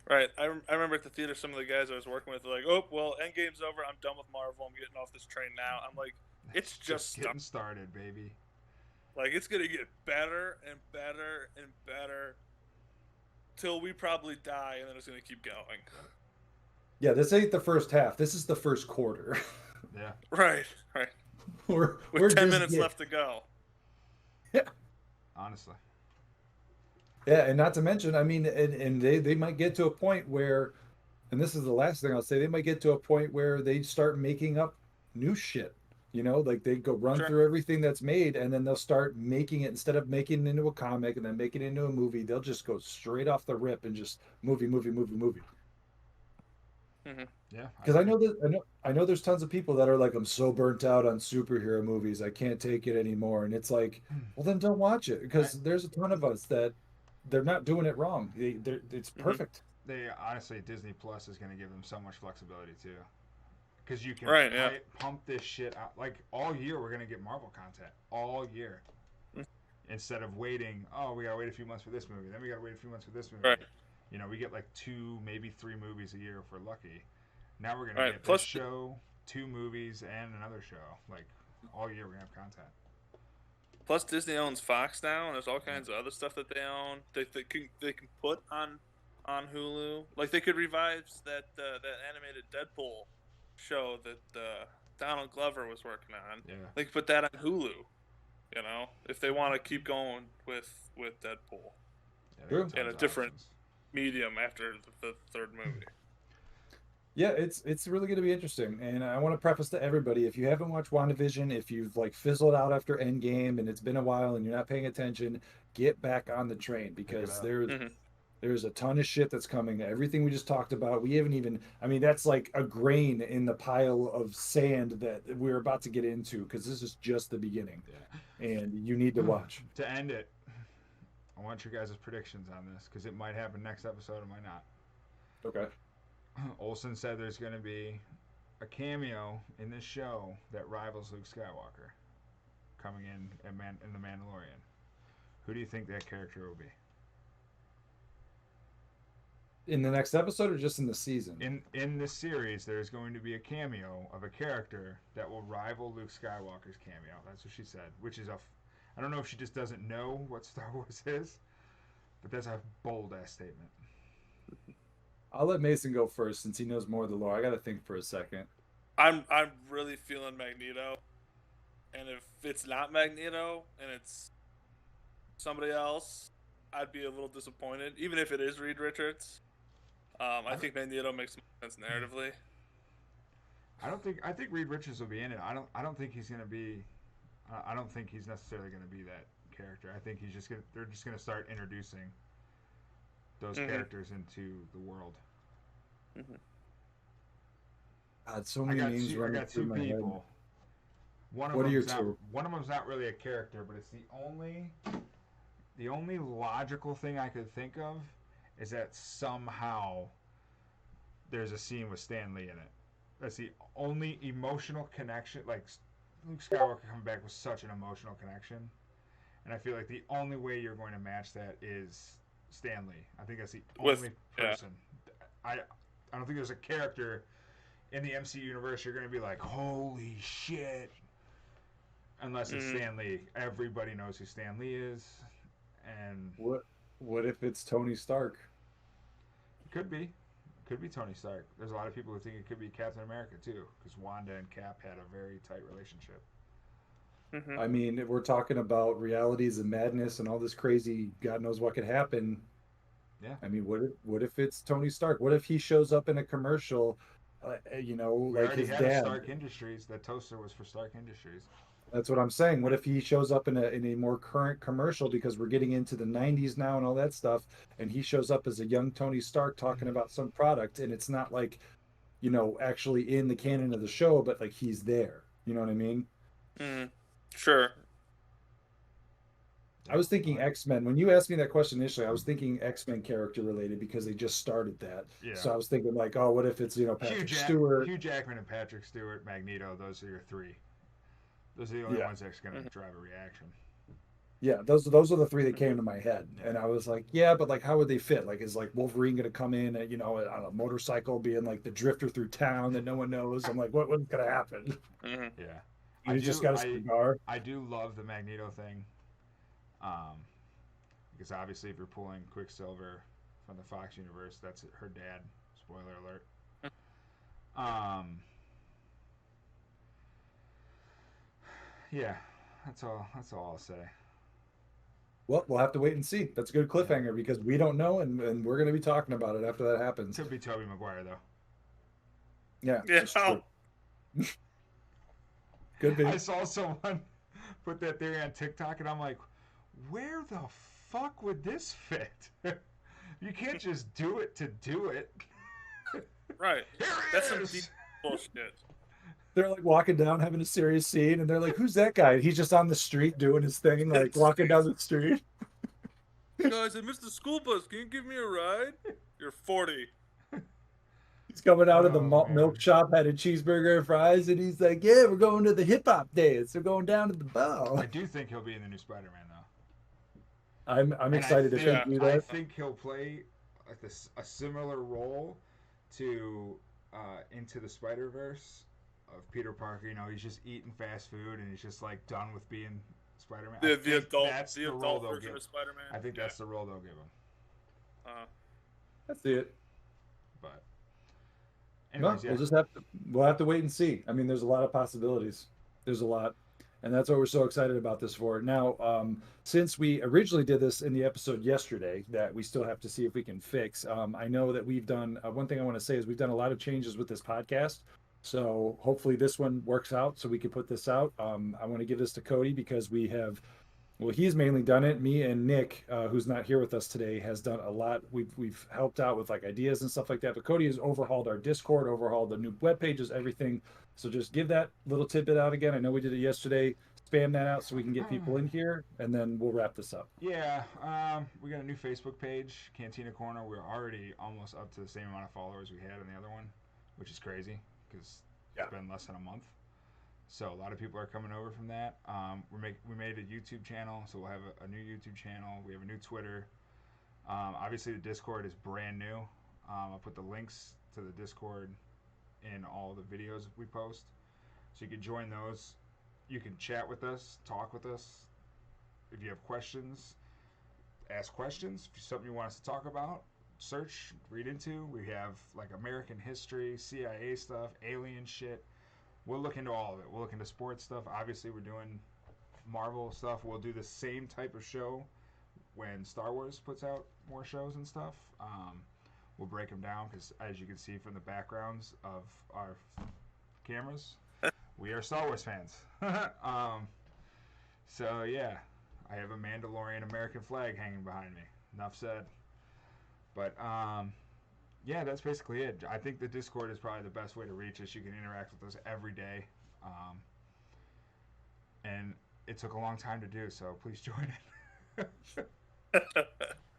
[SPEAKER 3] Right. I remember at the theater, some of the guys I was working with were like, oh, well, Endgame's over. I'm done with Marvel. I'm getting off this train now. I'm like, it's just
[SPEAKER 2] getting started, baby.
[SPEAKER 3] Like, it's going to get better and better and better till we probably die, and then it's going to keep going.
[SPEAKER 1] Yeah, this ain't the first half. This is the first quarter.
[SPEAKER 2] Yeah.
[SPEAKER 3] Right.
[SPEAKER 1] we're
[SPEAKER 3] With 10 minutes left to go.
[SPEAKER 1] Yeah.
[SPEAKER 2] Honestly.
[SPEAKER 1] Yeah, and not to mention, I mean, and they might get to a point where, and this is the last thing I'll say, they might get to a point where they start making up new shit. You know, like they go run through everything that's made, and then they'll start making it instead of making it into a comic and then making it into a movie. They'll just go straight off the rip and just movie.
[SPEAKER 3] Mm-hmm.
[SPEAKER 2] Yeah.
[SPEAKER 1] Because I know there's tons of people that are like, I'm so burnt out on superhero movies, I can't take it anymore. And it's like, well, then don't watch it because there's a ton of us that they're not doing it wrong. It's perfect.
[SPEAKER 2] They honestly, Disney Plus is going to give them so much flexibility too, because you can pump this shit out. Like all year, we're going to get Marvel content all year, instead of waiting. Oh, we got to wait a few months for this movie, then we got to wait a few months for this movie.
[SPEAKER 3] Right.
[SPEAKER 2] You know, we get like 2, maybe 3 movies a year if we're lucky. Now we're gonna get this show, 2 movies, and another show. Like all year, we're gonna have content.
[SPEAKER 3] Plus, Disney owns Fox now, and there's all kinds of other stuff that they own. They can put on Hulu. Like they could revive that animated Deadpool show that Donald Glover was working on.
[SPEAKER 2] Yeah.
[SPEAKER 3] They could put that on Hulu. You know, if they want to keep going with Deadpool.
[SPEAKER 1] True.
[SPEAKER 3] In a different medium after the third movie.
[SPEAKER 1] Yeah, it's really going to be interesting, and I want to preface to everybody: if you haven't watched WandaVision, if you've like fizzled out after Endgame and it's been a while and you're not paying attention, get back on the train because there's a ton of shit that's coming. Everything we just talked about, we haven't even. I mean, that's like a grain in the pile of sand that we're about to get into because this is just the beginning, and you need to watch.
[SPEAKER 2] To end it, I want your guys' predictions on this because it might happen next episode, it might not.
[SPEAKER 1] Okay.
[SPEAKER 2] Olsen said there's going to be a cameo in this show that rivals Luke Skywalker coming in The Mandalorian. Who do you think that character will be?
[SPEAKER 1] In the next episode or just in the season?
[SPEAKER 2] In this series, there's going to be a cameo of a character that will rival Luke Skywalker's cameo. That's what she said, which is I don't know if she just doesn't know what Star Wars is, but that's a bold-ass statement.
[SPEAKER 1] I'll let Mason go first since he knows more of the lore. I got to think for a second.
[SPEAKER 3] I'm really feeling Magneto, and if it's not Magneto and it's somebody else, I'd be a little disappointed. Even if it is Reed Richards, I think Magneto makes more sense narratively.
[SPEAKER 2] I think Reed Richards will be in it. I don't think he's going to be. I don't think he's necessarily going to be that character. I think they're just gonna start introducing those characters into the world.
[SPEAKER 3] Mm-hmm.
[SPEAKER 1] God, so many names
[SPEAKER 2] I
[SPEAKER 1] running
[SPEAKER 2] got
[SPEAKER 1] through
[SPEAKER 2] two
[SPEAKER 1] my head.
[SPEAKER 2] people.
[SPEAKER 1] What are your two?
[SPEAKER 2] One of them's not really a character, but it's the only logical thing I could think of is that somehow there's a scene with Stan Lee in it. That's the only emotional connection. Like Luke Skywalker coming back was such an emotional connection, and I feel like the only way you're going to match that is Stan Lee. I think that's the only person. I don't think there's a character in the MCU universe you're going to be like, holy shit. Unless it's Stan Lee. Everybody knows who Stan Lee is. And
[SPEAKER 1] what if it's Tony Stark?
[SPEAKER 2] It could be. Could be Tony Stark. There's a lot of people who think it could be Captain America too, because Wanda and Cap had a very tight relationship.
[SPEAKER 3] Mm-hmm.
[SPEAKER 1] I mean, we're talking about realities and madness and all this crazy, God knows what could happen.
[SPEAKER 2] Yeah.
[SPEAKER 1] I mean, what if it's Tony Stark? What if he shows up in a commercial,
[SPEAKER 2] We
[SPEAKER 1] like
[SPEAKER 2] already
[SPEAKER 1] his
[SPEAKER 2] had
[SPEAKER 1] dad?
[SPEAKER 2] a Stark Industries. That toaster was for Stark Industries.
[SPEAKER 1] That's what I'm saying. What if he shows up in a more current commercial, because we're getting into the 90s now and all that stuff, and he shows up as a young Tony Stark talking about some product, and it's not like, actually in the canon of the show, but like he's there. You know what I mean?
[SPEAKER 3] Sure.
[SPEAKER 1] I was thinking X-Men. When you asked me that question initially, I was thinking X-Men character related because they just started that.
[SPEAKER 2] Yeah.
[SPEAKER 1] So I was thinking like, oh, what if it's, Patrick Stewart?
[SPEAKER 2] Hugh Jackman and Patrick Stewart, Magneto, those are your three. Those are the only ones that's going to drive a reaction.
[SPEAKER 1] Yeah, those are the three that came to my head. And I was like, yeah, but like how would they fit? Like is like Wolverine going to come in at, on a motorcycle being like the drifter through town that no one knows? I'm like, what's going to happen?
[SPEAKER 3] Mm-hmm.
[SPEAKER 2] Yeah.
[SPEAKER 1] You just got a cigar.
[SPEAKER 2] I do love the Magneto thing. Because obviously if you're pulling Quicksilver from the Fox universe, that's her dad. Spoiler alert. Yeah, that's all I'll say.
[SPEAKER 1] Well, we'll have to wait and see. That's a good cliffhanger because we don't know, and we're going to be talking about it after that happens.
[SPEAKER 2] Could be Tobey Maguire though.
[SPEAKER 1] Yeah.
[SPEAKER 3] Yeah.
[SPEAKER 1] Could be.
[SPEAKER 2] I saw someone put that theory on TikTok, and I'm like, where the fuck would this fit? You can't just do it to do it.
[SPEAKER 3] Right. That's some deep bullshit.
[SPEAKER 1] They're like walking down, having a serious scene, and they're like, "Who's that guy?" He's just on the street doing his thing, like walking down the street.
[SPEAKER 3] Guys, I missed the school bus. Can you give me a ride? You're 40.
[SPEAKER 1] He's coming out of the milk shop, had a cheeseburger and fries, and he's like, "Yeah, we're going to the hip hop dance. We're going down to the bar."
[SPEAKER 2] I do think he'll be in the new Spider-Man though.
[SPEAKER 1] I'm excited to see that.
[SPEAKER 2] I think he'll play like a similar role to Into the Spider-Verse of Peter Parker. He's just eating fast food and he's just like done with being Spider-Man.
[SPEAKER 3] The adult version of Spider-Man.
[SPEAKER 2] I think that's the role they'll give him.
[SPEAKER 1] I see it.
[SPEAKER 2] But anyways,
[SPEAKER 1] we'll have to wait and see. I mean, there's a lot of possibilities. There's a lot. And that's what we're so excited about this for. Now, since we originally did this in the episode yesterday that we still have to see if we can fix, I know that we've done, one thing I want to say is we've done a lot of changes with this podcast. So hopefully this one works out so we can put this out. I want to give this to Cody because he's mainly done it. Me and Nick, who's not here with us today, has done a lot. We've helped out with like ideas and stuff like that. But Cody has overhauled our Discord, overhauled the new web pages, everything. So just give that little tidbit out again. I know we did it yesterday. Spam that out so we can get people in here, and then we'll wrap this up.
[SPEAKER 2] Yeah, we got a new Facebook page, Cantina Corner. We're already almost up to the same amount of followers we had on the other one, which is crazy because it's been less than a month. So a lot of people are coming over from that. We made a YouTube channel, so we'll have a new YouTube channel. We have a new Twitter. Obviously, the Discord is brand new. I'll put the links to the Discord in all the videos we post, so you can join those. You can chat with us, talk with us. If you have questions, ask questions. If there's something you want us to talk about, search, read into. We have like American history, CIA stuff, alien shit. We'll look into all of it. We'll look into sports stuff. Obviously, we're doing Marvel stuff. We'll do the same type of show when Star Wars puts out more shows and stuff. We'll break them down because, as you can see from the backgrounds of our cameras, we are Star Wars fans. So, yeah. I have a Mandalorian American flag hanging behind me. Enough said. But yeah, that's basically it. I think the Discord is probably the best way to reach us. You can interact with us every day, and it took a long time to do. So please join it.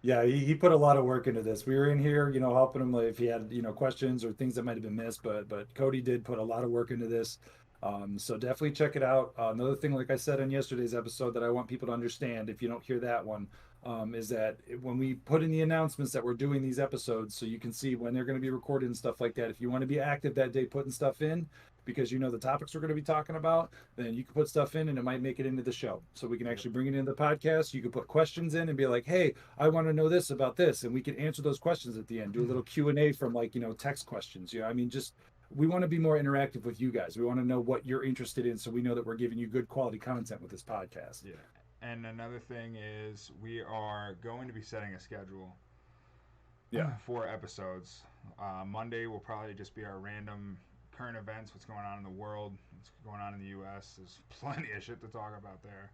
[SPEAKER 1] Yeah, he put a lot of work into this. We were in here, helping him if he had, questions or things that might have been missed, but Cody did put a lot of work into this. So definitely check it out. Another thing, like I said in yesterday's episode, that I want people to understand, if you don't hear that one, is that when we put in the announcements that we're doing these episodes, so you can see when they're going to be recorded and stuff like that. If you want to be active that day, putting stuff in, because the topics we're going to be talking about, then you can put stuff in and it might make it into the show. So we can actually bring it into the podcast. You can put questions in and be like, hey, I want to know this about this. And we can answer those questions at the end, do a little Q&A from text questions. Just we want to be more interactive with you guys. We want to know what you're interested in so we know that we're giving you good quality content with this podcast.
[SPEAKER 2] Yeah. And another thing is we are going to be setting a schedule for episodes. Monday will probably just be our random current events, what's going on in the world, what's going on in the U.S. There's plenty of shit to talk about there.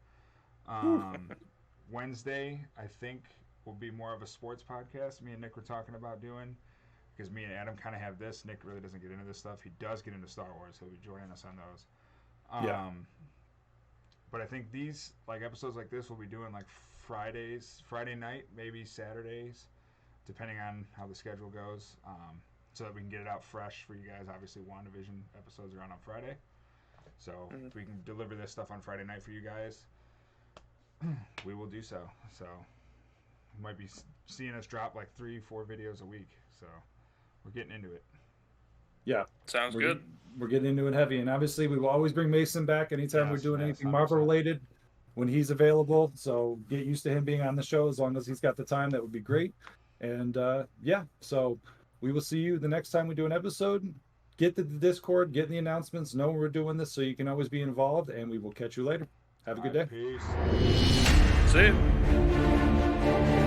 [SPEAKER 2] Wednesday, I think, will be more of a sports podcast. Me and Nick were talking about doing, because me and Adam kind of have this. Nick really doesn't get into this stuff. He does get into Star Wars. He'll be joining us on those. But I think these episodes like this we'll be doing Friday night, maybe Saturdays, depending on how the schedule goes. So that we can get it out fresh for you guys. Obviously, WandaVision episodes are on Friday. So if we can deliver this stuff on Friday night for you guys, we will do so. So you might be seeing us drop 3-4 videos a week. So we're getting into it.
[SPEAKER 1] Yeah.
[SPEAKER 3] Sounds good.
[SPEAKER 1] We're getting into it heavy. And obviously, we will always bring Mason back anytime we're doing anything Marvel related when he's available. So get used to him being on the show as long as he's got the time. That would be great. And so we will see you the next time we do an episode. Get the Discord, get the announcements, know when we're doing this so you can always be involved, and we will catch you later. Have a good day.
[SPEAKER 2] Peace.
[SPEAKER 3] See you.